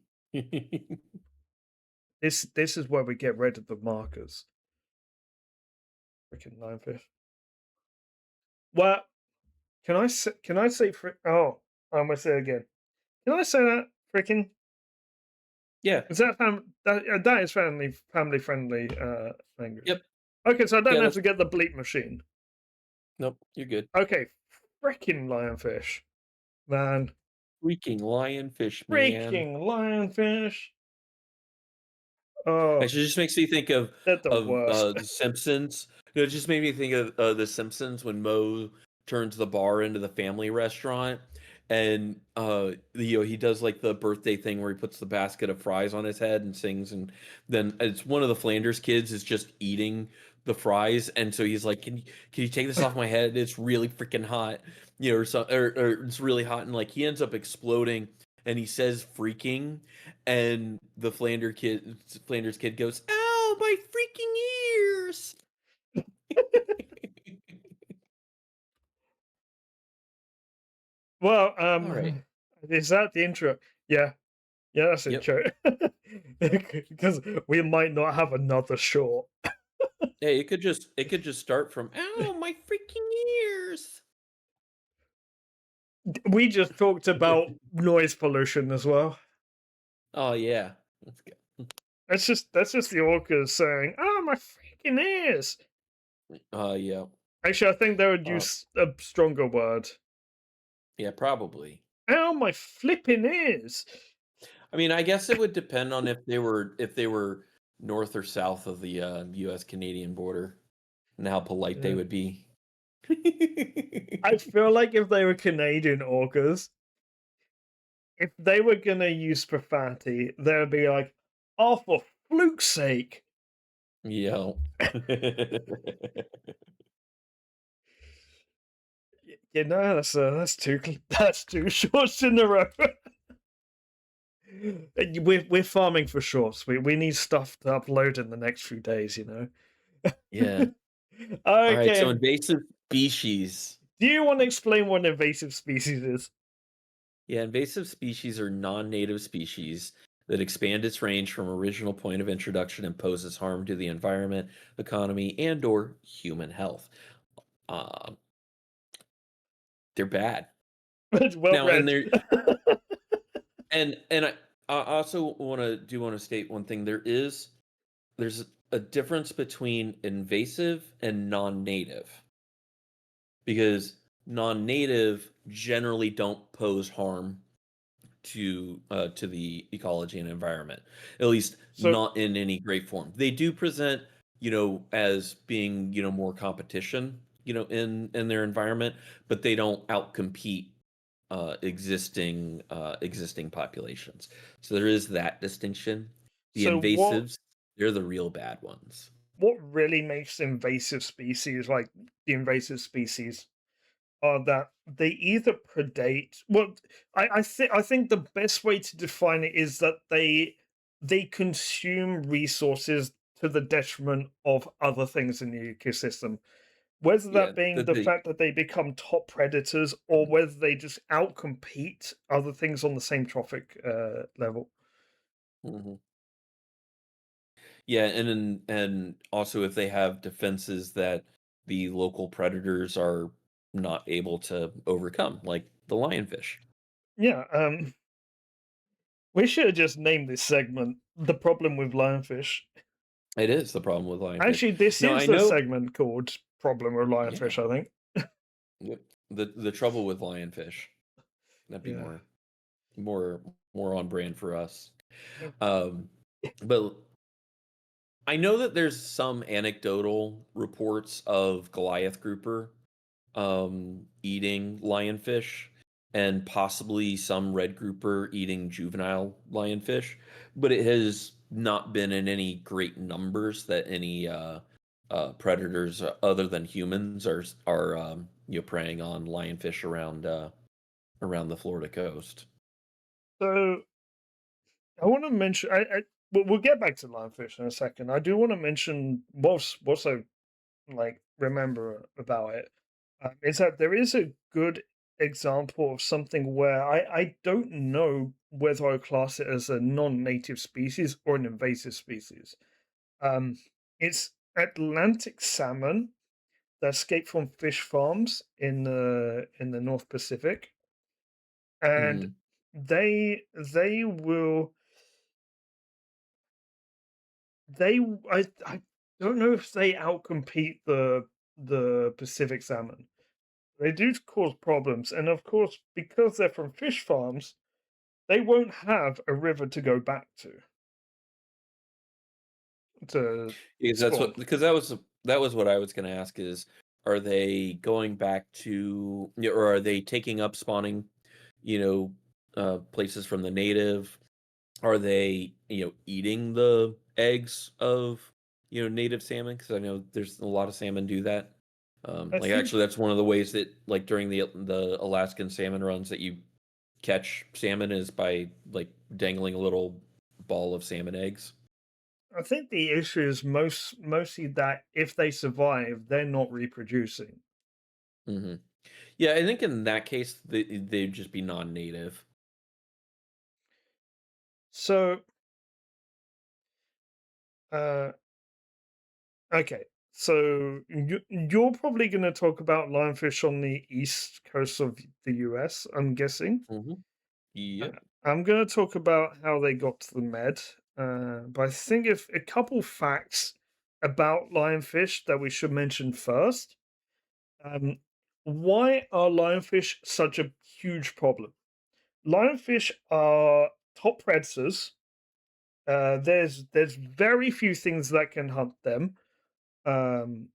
This is where we get rid of the markers. Freaking lionfish. Well, can I say oh, I'm gonna say it again. Can I say that? Freaking Yeah. is that is family friendly language. Yep. Okay, so I don't Yeah, have that's to get the bleep machine. nope, you're good. Okay, freaking lionfish, man, Freaking lionfish, man. freaking lionfish. Actually, Oh, it just makes me think of they're the worst. The Simpsons. It just made me think of The Simpsons when Moe turns the bar into the family restaurant, and he does like the birthday thing where he puts the basket of fries on his head and sings, and then it's one of the Flanders kids is just eating the fries, and so he's like, "Can you take this off my head? It's really freaking hot," or it's really hot, and like he ends up exploding, and he says "freaking." And the Flanders kid goes, "Ow, my freaking ears!" Well, All right. is that the intro? Yeah, yeah, that's the Yep. intro. Because we might not have another short. Hey, it could just start from "Ow, my freaking ears." We just talked about noise pollution as well. Oh yeah. Let's go. That's just the orcas saying, "Oh my freaking ears!" Yeah. Actually, I think they would Uh, use a stronger word. yeah, probably. Ow, my flipping ears! I mean, I guess it would depend on if they were north or south of the U.S. Canadian border and how polite they Yeah. would be. I feel like if they were Canadian orcas, if they were gonna use profanity, they would be like, "Oh, for fluke's sake!" Yeah. You know, that's that's two shorts in a row. We're farming for shorts. We need stuff to upload in the next few days. You know. Yeah. All right. So Okay. invasive species. Do you want to explain what an invasive species is? Yeah, invasive species are non-native species that expand its range from original point of introduction and poses harm to the environment, economy, and/or human health. Um, they're bad. It's well Now, and read. they're and I also want to state one thing. There's a difference between invasive and non-native because non-native generally don't pose harm to the ecology and environment, at least So not in any great form. They do present, as being, more competition, in their environment, but they don't outcompete existing populations. So there is that distinction. The so invasives, they're the real bad ones. what really makes invasive species like the invasive species are that they either predate well I think the best way to define it is that they consume resources to the detriment of other things in the ecosystem, whether Yeah, that being that the they. fact that they become top predators or whether they just outcompete other things on the same trophic level. Mhm. Yeah, and also if they have defenses that the local predators are not able to overcome, like the lionfish. Yeah, we should have just named this segment "The Problem with Lionfish." It is the problem with lionfish. Actually, this Now I is the know, segment called "Problem with yeah, Lionfish," I think. yep, the trouble with lionfish. That'd be Yeah. more more on brand for us. Um, but I know that there's some anecdotal reports of Goliath grouper eating lionfish and possibly some red grouper eating juvenile lionfish, but it has not been in any great numbers that any predators other than humans are preying on lionfish around the Florida coast. So I want to mention. We'll get back to lionfish in a second. I do want to mention what's I like remember about it is that there is a good example of something where I don't know whether I class it as a non-native species or an invasive species. Um, it's Atlantic salmon that escape from fish farms in the North Pacific, and Mhm. they will I don't know if they outcompete the Pacific salmon. They do cause problems, and of course, because they're from fish farms, they won't have a river to go back to Because that's spawn. what because that was what I was gonna ask is, are they going back to or are they taking up spawning, places from the native? Are they, eating the eggs of, native salmon? Because I know there's a lot of salmon do that. I Like, think actually, that's one of the ways that, like, during the Alaskan salmon runs that you catch salmon is by, like, dangling a little ball of salmon eggs. I think the issue is mostly that if they survive, they're not reproducing. Mhm. Yeah, I think in that case, they'd just be non-native. So, uh, okay. So you're probably going to talk about lionfish on the east coast of the US, I'm guessing. Mhm. Uh, Yep. I'm going to talk about how they got to the Med, but I think if a couple facts about lionfish that we should mention first. Um, why are lionfish such a huge problem? Lionfish are top predators. There's very few things that can hunt them. Um,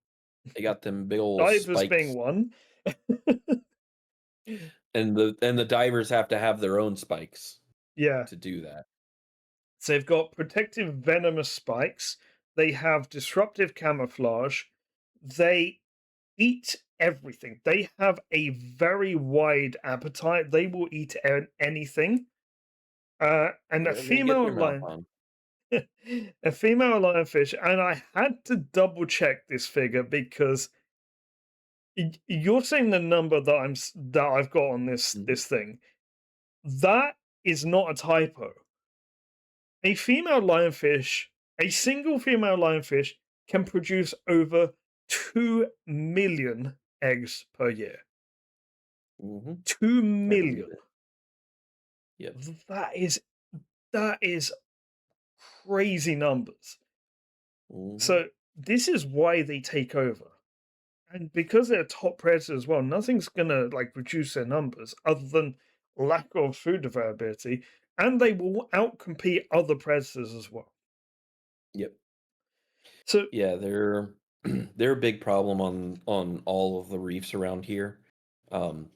They got them big old divers being spikes, one. and the divers have to have their own spikes Yeah. to do that. So they've got protective venomous spikes. They have disruptive camouflage. They eat everything. They have a very wide appetite. They will eat anything. And a Whatever they get female their mouth lion, on. a female lionfish, and I had to double check this figure because you're saying the number that that I've got on Mhm. this thing. That is not a typo. A female lionfish, a single female lionfish, can produce over 2 million eggs per year. Mhm. 2 I believe million. it. Yep. That is that is crazy numbers. Mhm. So this is why they take over. And because they're top predators as well, nothing's gonna like reduce their numbers other than lack of food availability, and they will outcompete other predators as well. Yep. So Yeah, they're they're a big problem on all of the reefs around here. Um,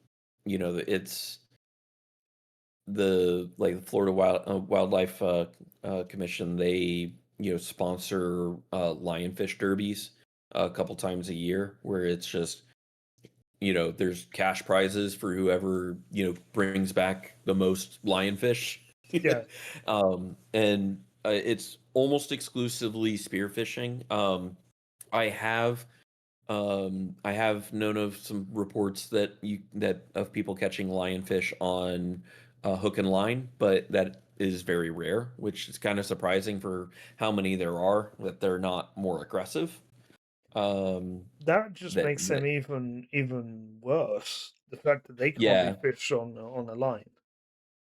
it's the Florida Wildlife Commission. They sponsor lionfish derbies a couple times a year, where it's just there's cash prizes for whoever brings back the most lionfish. yeah, And it's almost exclusively spearfishing. I have known of some reports that of people catching lionfish on hook and line, but that is very rare, which is kind of surprising for how many there are, that they're not more aggressive. Um, that just that makes them that even worse. The fact that they can't be yeah, fished on a line.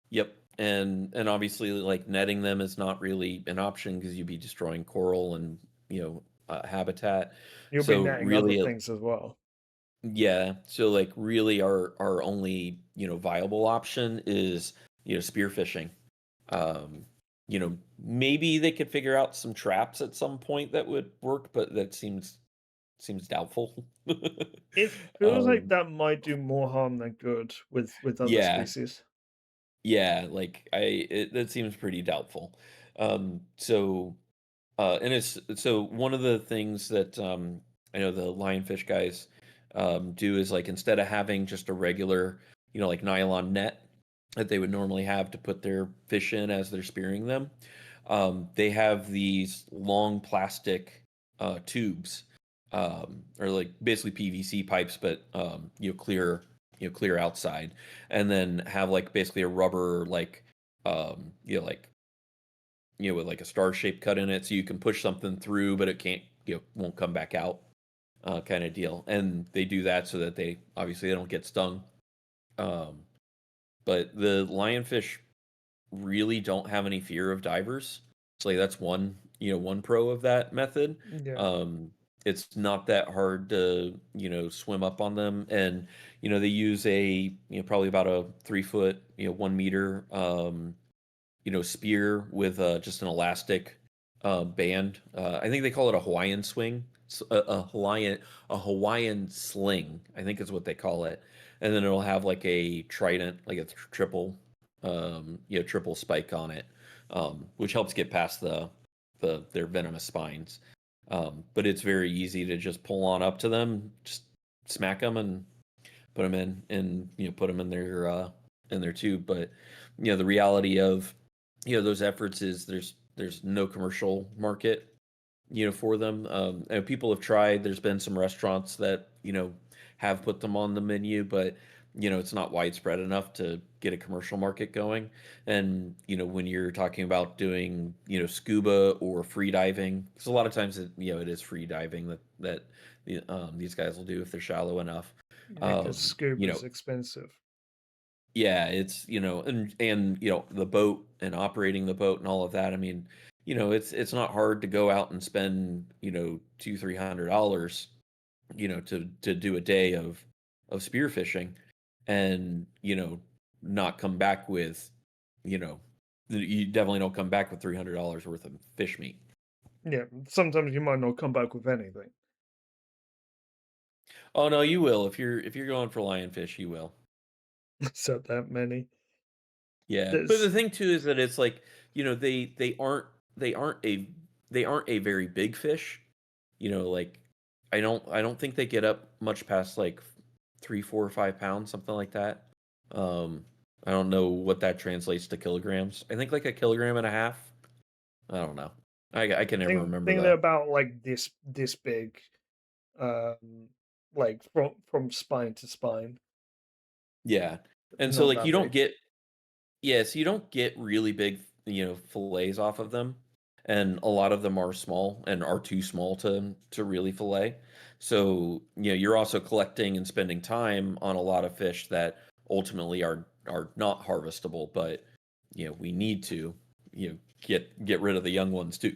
yep, and obviously like netting them is not really an option because you'd be destroying coral and habitat. You'll be So netting other really, things as well. yeah. So like really our only, viable option is, spearfishing. Maybe they could figure out some traps at some point that would work, but that seems doubtful. It feels like um that might do more harm than good with other yeah, species. yeah, like that seems pretty doubtful. So and it's so one of the things that I know the lionfish guys do is like instead of having just a regular, like nylon net that they would normally have to put their fish in as they're spearing them, they have these long plastic tubes, or like basically PVC pipes, but clear, clear outside, and then have like basically a rubber like like with like a star shape cut in it, so you can push something through, but it can't, won't come back out, kind of deal. And they do that so that they obviously they don't get stung. Um, but the lionfish really don't have any fear of divers. So like that's one, one pro of that method. Yeah. Um, it's not that hard to, swim up on them. And, they use probably about a 3 foot, 1 meter, spear with just an elastic band. I think they call it a Hawaiian swing, a Hawaiian sling. I think is what they call it. And then it'll have like a trident, like a triple, triple spike on it, which helps get past their venomous spines. But it's very easy to just pull on up to them, just smack them, and put them and put them in their tube. But the reality of those efforts is there's no commercial market for them. And people have tried. There's been some restaurants that have put them on the menu, but it's not widespread enough to get a commercial market going. And when you're talking about doing scuba or free diving, because a lot of times it is free diving that these guys will do if they're shallow enough. Yeah, because um, you know scuba's expensive. yeah, it's and the boat and operating the boat and all of that. I mean, it's not hard to go out and spend $200-300 to do a day of spearfishing and, not come back with, you know, you definitely don't come back with $300 worth of fish meat. Yeah, sometimes you might not come back with anything. Oh no, you will if you're going for lionfish, you will. So that many. Yeah, but the There's thing too is that it's like, they aren't a they aren't a very big fish. Like I don't think they get up much past like 3, 4, or 5 pounds, something like that. Um, I don't know what that translates to kilograms. I think like a kilogram and a half. I don't know. I can never remember think they're the about like this big, um, like from spine to spine. yeah. And so Not like that big. you don't get really big, fillets off of them, and a lot of them are small and are too small to really fillet. So, you're also collecting and spending time on a lot of fish that ultimately are not harvestable, but we need to, get rid of the young ones too.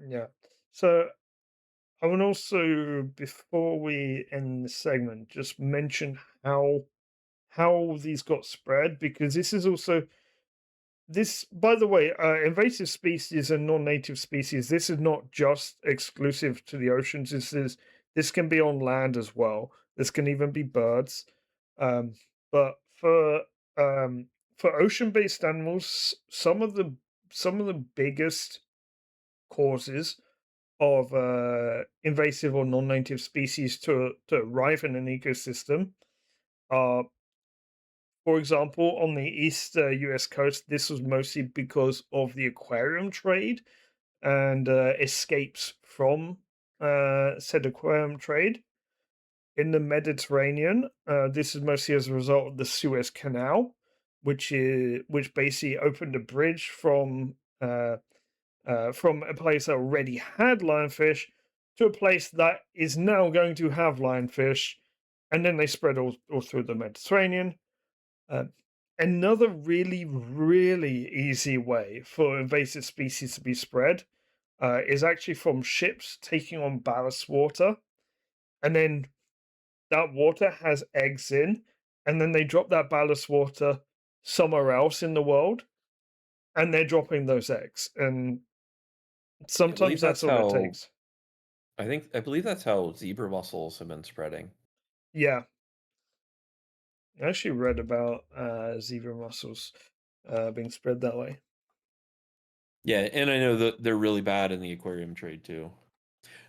Yeah. So I would also, before we end the segment, just mention how these got spread, because this is also this, by the way, invasive species and non-native species. This is not just exclusive to the oceans. This can be on land as well. This can even be birds. Um, but um, for ocean-based animals, some of the biggest causes of invasive or non-native species to arrive in an ecosystem are, for example, on the east US coast, this was mostly because of the aquarium trade and escapes from said aquarium trade. In the Mediterranean, this is mostly as a result of the Suez Canal, which basically opened a bridge from a place that already had lionfish to a place that is now going to have lionfish, and then they spread all through the Mediterranean. Um, Another really, really easy way for invasive species to be spread is actually from ships taking on ballast water, and then that water has eggs in, and then they drop that ballast water somewhere else in the world, and they're dropping those eggs, and I believe sometimes that's that's all it how takes. I believe that's how zebra mussels have been spreading. Yeah, I actually read about zebra mussels being spread that way. Yeah, and I know that they're really bad in the aquarium trade too.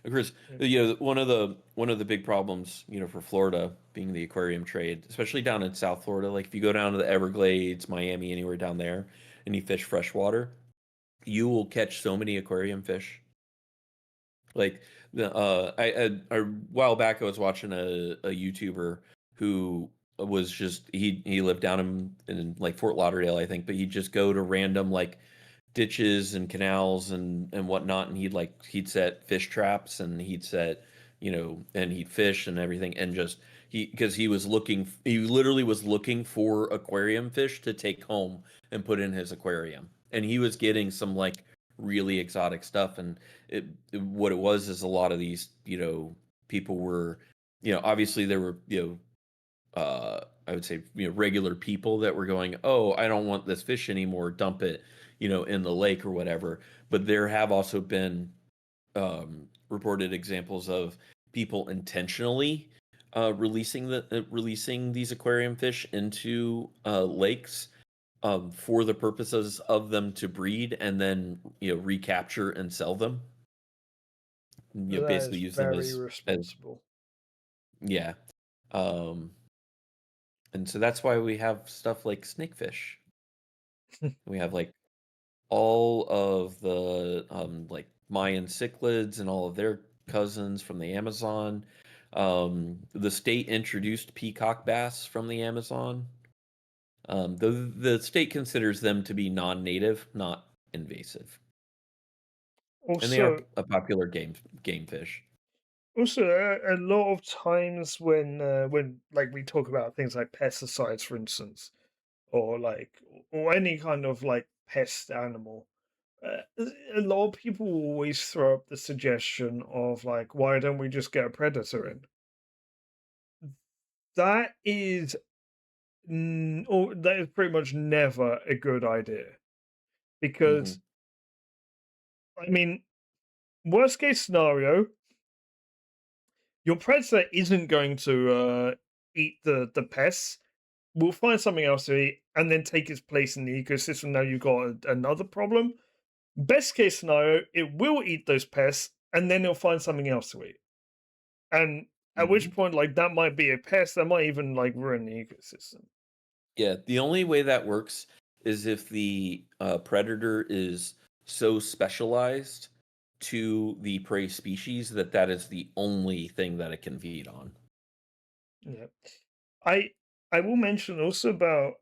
Of course, Yeah. one of the big problems, for Florida being the aquarium trade, especially down in South Florida. Like if you go down to the Everglades, Miami, anywhere down there, and you fish freshwater, you will catch so many aquarium fish. Like a while back, I was watching a YouTuber who was just he lived down in like Fort Lauderdale, I think, but he'd just go to random like ditches and canals and whatnot, and he'd set fish traps and he'd set and he'd fish and everything, and just because he literally was looking for aquarium fish to take home and put in his aquarium, and he was getting some like really exotic stuff. And what it was is a lot of these people were obviously there were I would say, regular people that were going, "Oh, I don't want this fish anymore. Dump it, in the lake or whatever." But there have also been reported examples of people intentionally releasing these aquarium fish into lakes for the purposes of them to breed and then recapture and sell them. That Basically is use them very as responsible. yeah. Um, and so that's why we have stuff like snakefish. We have like all of the like Mayan cichlids and all of their cousins from the Amazon. The state introduced peacock bass from the Amazon. The state considers them to be non-native, not invasive, and they are Also, a popular game fish. a lot of times when like we talk about things like pesticides, for instance, or any kind of like pest animal, a lot of people always throw up the suggestion of like, why don't we just get a predator in? that is or that is pretty much never a good idea Hmm. because I mean, worst case scenario, your predator isn't going to eat the pests. We'll find something else to eat and then take its place in the ecosystem. Now you've got another problem. Best case scenario, it will eat those pests and then it'll find something else to eat. And at which Hmm. point, like that might be a pest that might even like ruin the ecosystem. Yeah, the only way that works is if the predator is so specialized to the prey species that that is the only thing that it can feed on. Yeah. I I will mention also about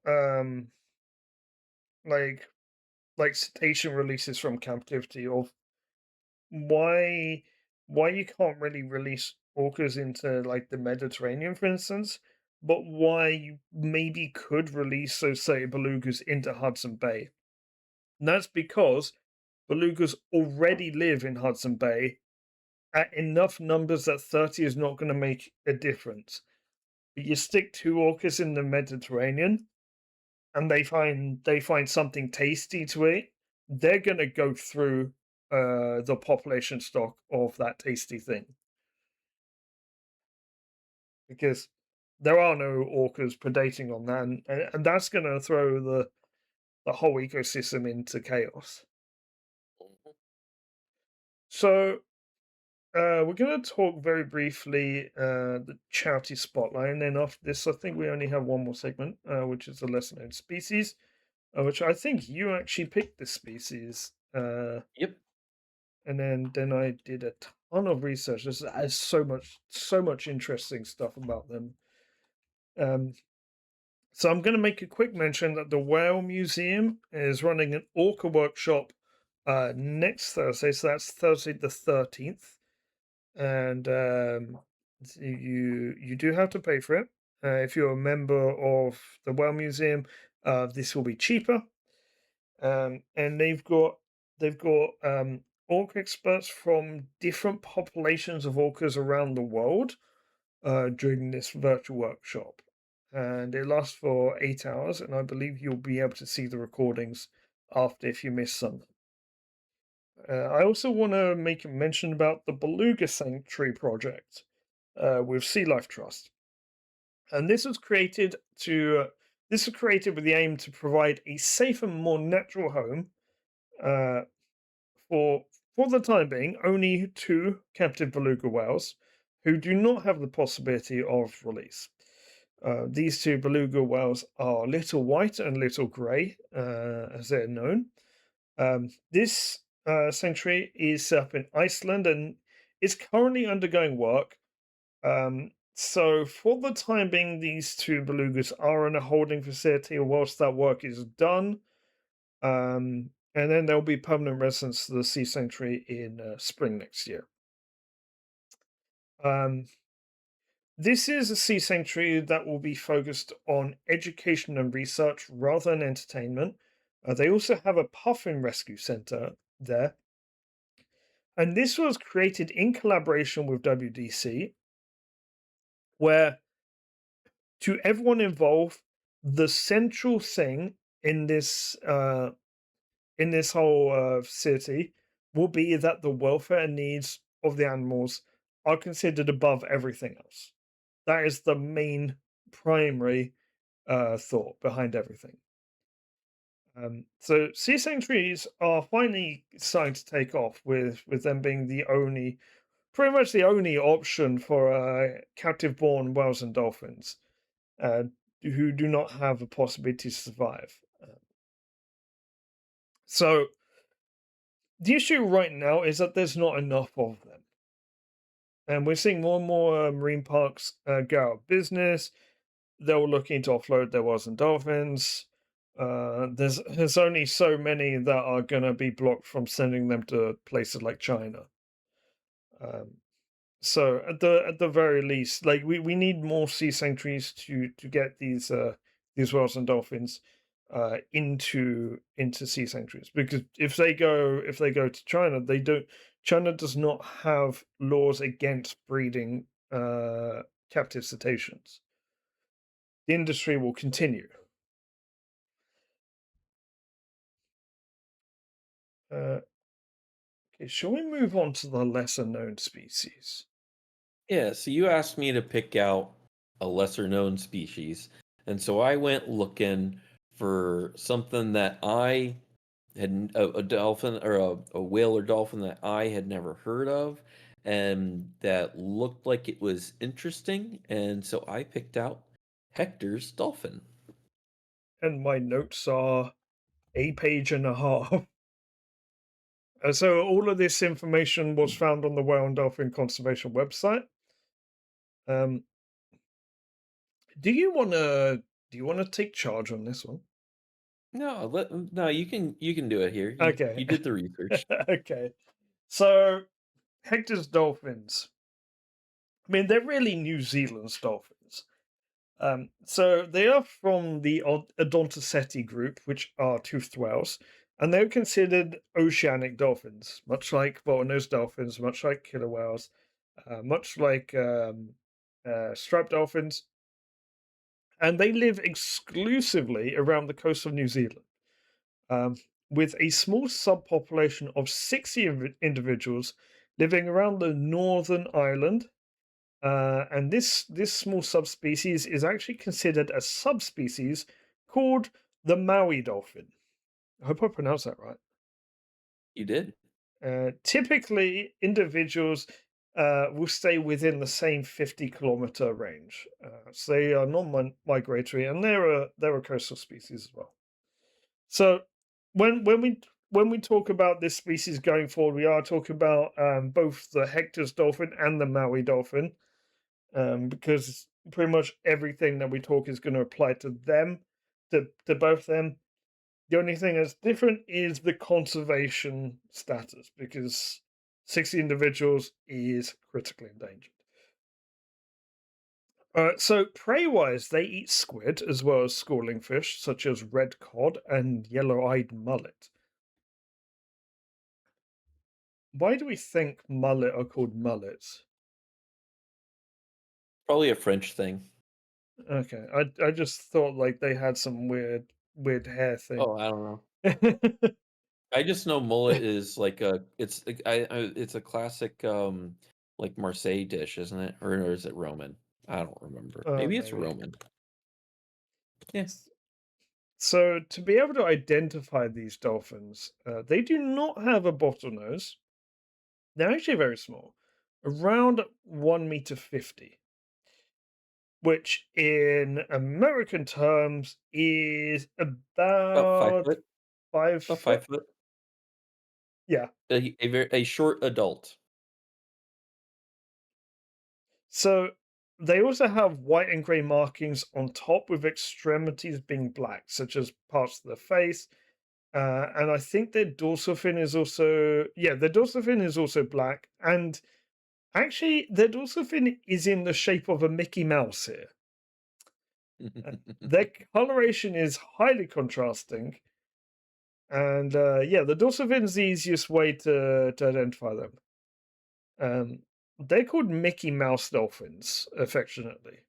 like cetacean releases from captivity of why you can't really release orcas into like the Mediterranean, for instance, but why you maybe could release those say belugas into Hudson Bay. And that's because belugas already live in Hudson Bay at enough numbers that 30 is not going to make a difference. But you stick two orcas in the Mediterranean and they find something tasty to eat, they're gonna go through the population stock of that tasty thing because there are no orcas predating on that, and that's gonna throw the whole ecosystem into chaos. So we're going to talk very briefly the charity spotlight, and then after this, I think we only have one more segment, which is the lesser known species, which I think you actually picked this species. Yep. And then I did a ton of research. There's so much interesting stuff about them. Um, so I'm going to make a quick mention that the Whale Museum is running an orca workshop next Thursday. So that's Thursday the 13th, and so you do have to pay for it. If you're a member of the Whale Museum, this will be cheaper. And they've got orca experts from different populations of orcas around the world during this virtual workshop, and it lasts for 8 hours. And I believe you'll be able to see the recordings after if you miss some. I also want to make a mention about the Beluga Sanctuary project with Sea Life Trust, and this was created with the aim to provide a safer, more natural home uh, for for the time being, only two captive beluga whales who do not have the possibility of release. These two beluga whales are little white and little grey, as they're known. This sanctuary is set up in Iceland and is currently undergoing work. So, for the time being, these two belugas are in a holding facility whilst that work is done. And then there'll be permanent residents to the Sea Sanctuary in spring next year. Um, this is a sea sanctuary that will be focused on education and research rather than entertainment. They also have a puffin rescue center there, and this was created in collaboration with WDC, where to everyone involved, the central thing in this whole city will be that the welfare and needs of the animals are considered above everything else. That is the main primary thought behind everything. So sea sanctuaries are finally starting to take off with them being the only, pretty much the only option for captive born whales and dolphins uh, who do not have a possibility to survive. So the issue right now is that there's not enough of them. And we're seeing more and more marine parks go out of business. They were looking to offload their whales and dolphins. There's only so many that are going to be blocked from sending them to places like China. Um, so at the very least, like we need more sea sanctuaries to get these whales and dolphins into sea sanctuaries, because if they go to China, they don't. China does not have laws against breeding captive cetaceans. the industry will continue. Uh, okay, shall we move on to the lesser known species? Yeah, so you asked me to pick out a lesser known species, and so I went looking for something that I had a dolphin or a whale or dolphin that I had never heard of and that looked like it was interesting, and so I picked out Hector's dolphin. And my notes are a page and a half. So all of this information was found on the Whale and Dolphin Conservation website. Um, do you want to take charge on this one? No, you can do it here. You Okay. you did the research. Okay. So Hector's dolphins. I mean, they're really New Zealand's dolphins. So they are from the Odontoceti group, which are toothed whales, and they're considered oceanic dolphins, much like bottlenose dolphins, much like killer whales, much like striped dolphins, and they live exclusively around the coast of New Zealand, um, with a small subpopulation of 60 individuals living around the northern island. And this small subspecies is actually considered a subspecies called the Maui dolphin. I hope I pronounced that right. You did. Typically, individuals will stay within the same 50-kilometer range. So they are non-migratory, and they're a coastal species as well. So when we talk about this species going forward, we are talking about both the Hector's dolphin and the Maui dolphin, because pretty much everything that we talk is going to apply to them, to both them. The only thing that's different is the conservation status, because 60 individuals is critically endangered. So prey-wise, they eat squid as well as schooling fish such as red cod and yellow-eyed mullet. Why do we think mullet are called mullets? Probably a French thing. Okay, I just thought like they had some weird hair thing. Oh, I don't know. I just know mullet is like a it's like it's a classic, like, Marseille dish, isn't it? Or is it Roman? I don't remember. Maybe it's Maybe. Roman. Yeah. So, to be able to identify these dolphins, they do not have a bottlenose. They're actually very small, around 1 meter 50, which in American terms is About 5 about foot. five About 5 foot. foot. Yeah. A short adult. So they also have white and grey markings on top, with extremities being black, such as parts of the face. And I think their dorsal fin is also, yeah, their dorsal fin is also black. And actually, their dorsal fin is in the shape of a Mickey Mouse here. Their coloration is highly contrasting. And yeah, the dorsal fin is the easiest way to identify them. They're called Mickey Mouse dolphins, affectionately.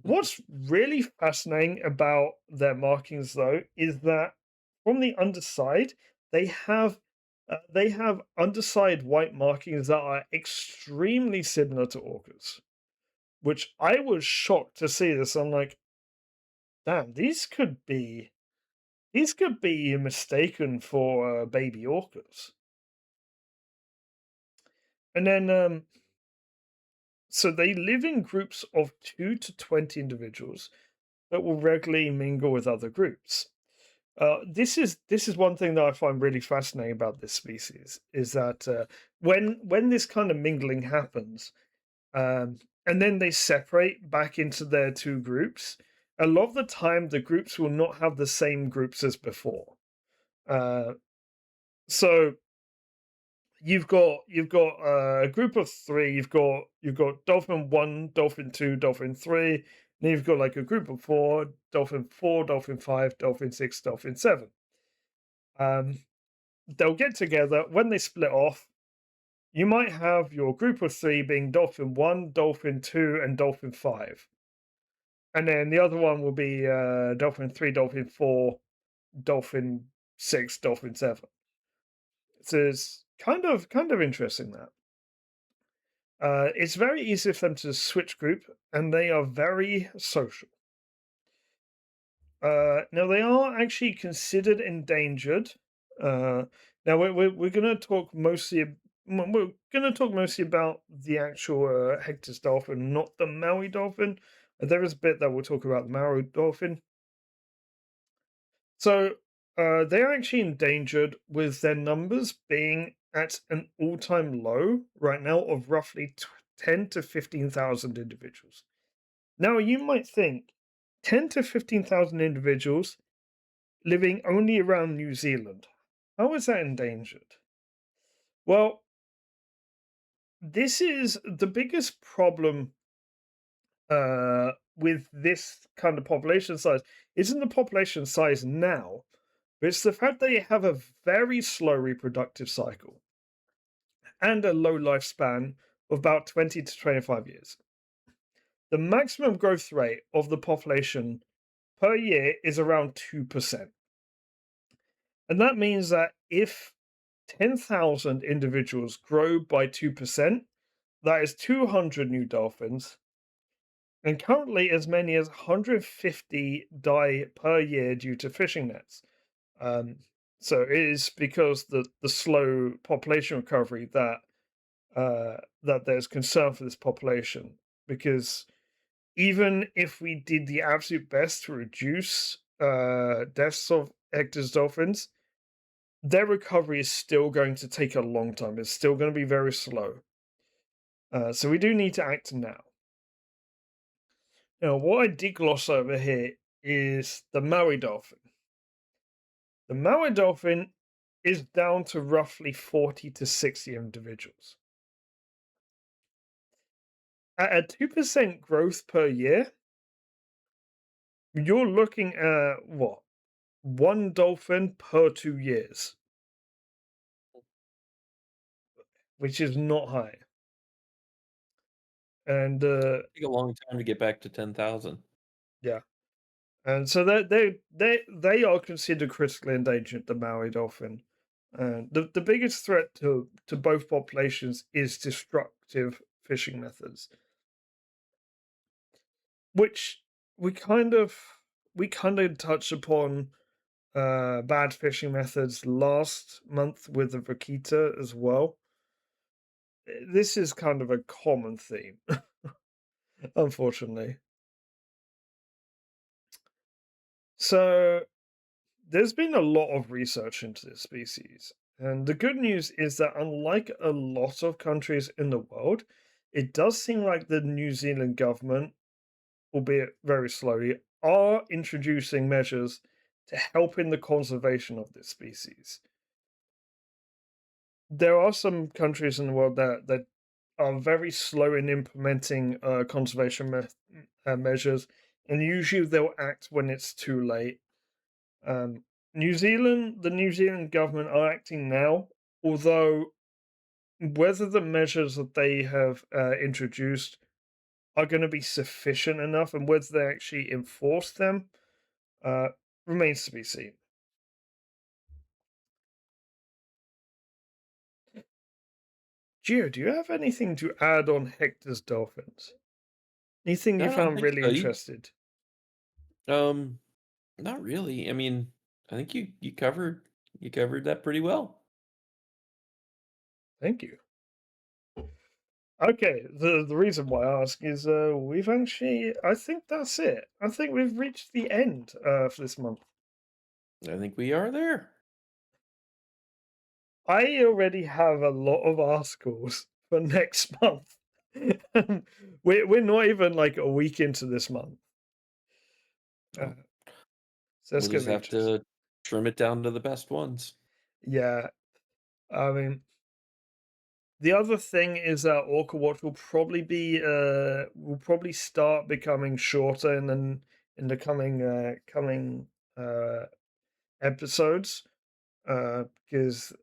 What's really fascinating about their markings, though, is that from the underside, they have underside white markings that are extremely similar to orcas, which I was shocked to see this. I'm like, damn, these could be mistaken for baby orcas. And then, so they live in groups of 2 to 20 individuals that will regularly mingle with other groups. This is one thing that I find really fascinating about this species, is that when this kind of mingling happens, and then they separate back into their two groups, a lot of the time the groups will not have the same groups as before. Uh, so you've got a group of three. You've got Dolphin one, Dolphin two, Dolphin three. Then you've got like a group of four, Dolphin five, Dolphin six, Dolphin seven. Um, they'll get together. When they split off, you might have your group of three being Dolphin one, Dolphin two, and Dolphin five. And then the other one will be Dolphin 3, Dolphin 4, Dolphin 6, Dolphin 7. So it's kind of interesting that. It's very easy for them to switch group, and they are very social. Now they are actually considered endangered. Uh, Now we're going to talk mostly we're going to talk mostly about the actual Hector's dolphin, not the Maui dolphin. There is a bit that we'll talk about the Maui dolphin. So they're actually endangered, with their numbers being at an all-time low right now of roughly 10 to 15,000 individuals. Now you might think 10 to 15,000 individuals living only around New Zealand. How is that endangered? Well, this is the biggest problem with this kind of population size. Isn't the population size now, but it's the fact that you have a very slow reproductive cycle and a low lifespan of about 20 to 25 years. The maximum growth rate of the population per year is around 2%. And that means that if 10,000 individuals grow by 2%, that is 200 new dolphins. And currently, as many as 150 die per year due to fishing nets. Um, so it is because the slow population recovery that there's concern for this population. Because even if we did the absolute best to reduce deaths of Hector's dolphins, their recovery is still going to take a long time. It's still going to be very slow. So we do need to act now. Now, what I did gloss over here is the Maui dolphin. The Maui dolphin is down to roughly 40 to 60 individuals. At a 2% growth per year, you're looking at what? One dolphin per 2 years, which is not high. And Take a long time to get back to 10,000. yeah, and so they are considered critically endangered, the Maui dolphin. And the biggest threat to both populations is destructive fishing methods, which we kind of we kind of touched upon bad fishing methods last month with the vaquita as well. This is kind of a common theme, unfortunately. So there's been a lot of research into this species. And the good news is that, unlike a lot of countries in the world, it does seem like the New Zealand government, albeit very slowly, are introducing measures to help in the conservation of this species. There are some countries in the world that are very slow in implementing conservation measures, and usually they'll act when it's too late. The New Zealand government are acting now, although whether the measures that they have introduced are going to be sufficient enough and whether they actually enforce them uh, remains to be seen. Gio, do you have anything to add on Hector's dolphins? Anything No, you I don't found think really so. interested? Um, Not really. I mean, I think you covered that pretty well. Thank you. Okay, the reason why I ask is we've actually, I think that's it. I think we've reached the end for this month. I think we are there. I already have a lot of articles for next month. We're not even like a week into this month, uh, Oh, so that's we'll gonna just be have interesting. to trim it down to the best ones. Yeah, I mean, the other thing is that Orca Watch will probably start becoming shorter in the coming uh episodes, because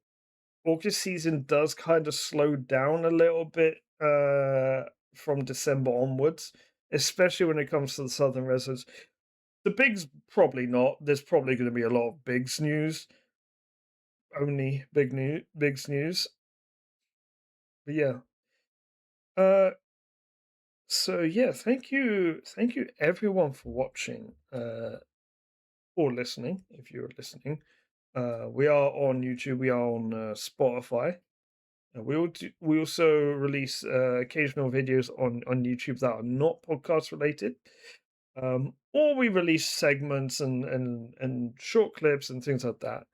August season does kind of slow down a little bit from December onwards, especially when it comes to the southern residents. The bigs probably not. There's probably going to be a lot of bigs news, only bigs news. But yeah. Uh, so yeah, thank you everyone for watching or listening. If you're listening, we are on YouTube. We are on Spotify. We also release occasional videos on YouTube that are not podcast related. Or we release segments and short clips and things like that.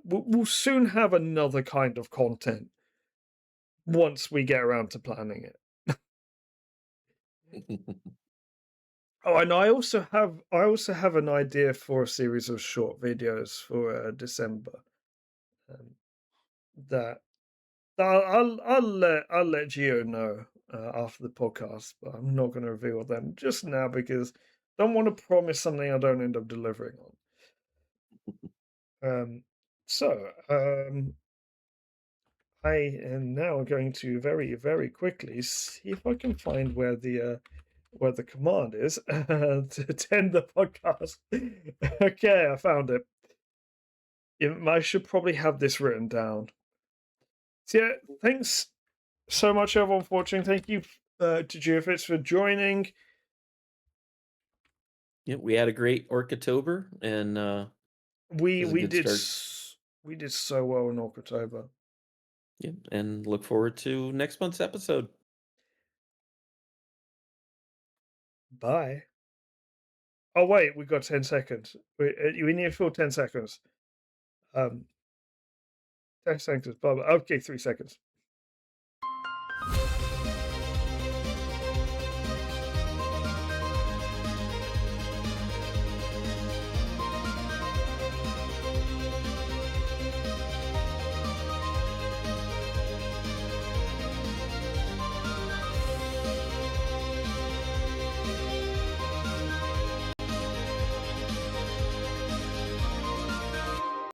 We'll soon have another kind of content once we get around to planning it. Oh, and I also have an idea for a series of short videos for December. Um, that I'll let Gio know after the podcast, but I'm not going to reveal them just now because I don't want to promise something I don't end up delivering on. So I am now going to very quickly see if I can find where the command is to end the podcast. Okay, I found it. I should probably have this written down. So yeah, thanks so much everyone for watching. Thank you to Geofits for joining. Yeah, we had a great Orcatober, and it We was a we good did start. we did so well in October. Yeah, and look forward to next month's episode. Bye. Oh wait, we got 10 seconds. We need to fill 10 seconds. 10 seconds. Bye. Okay, 3 seconds.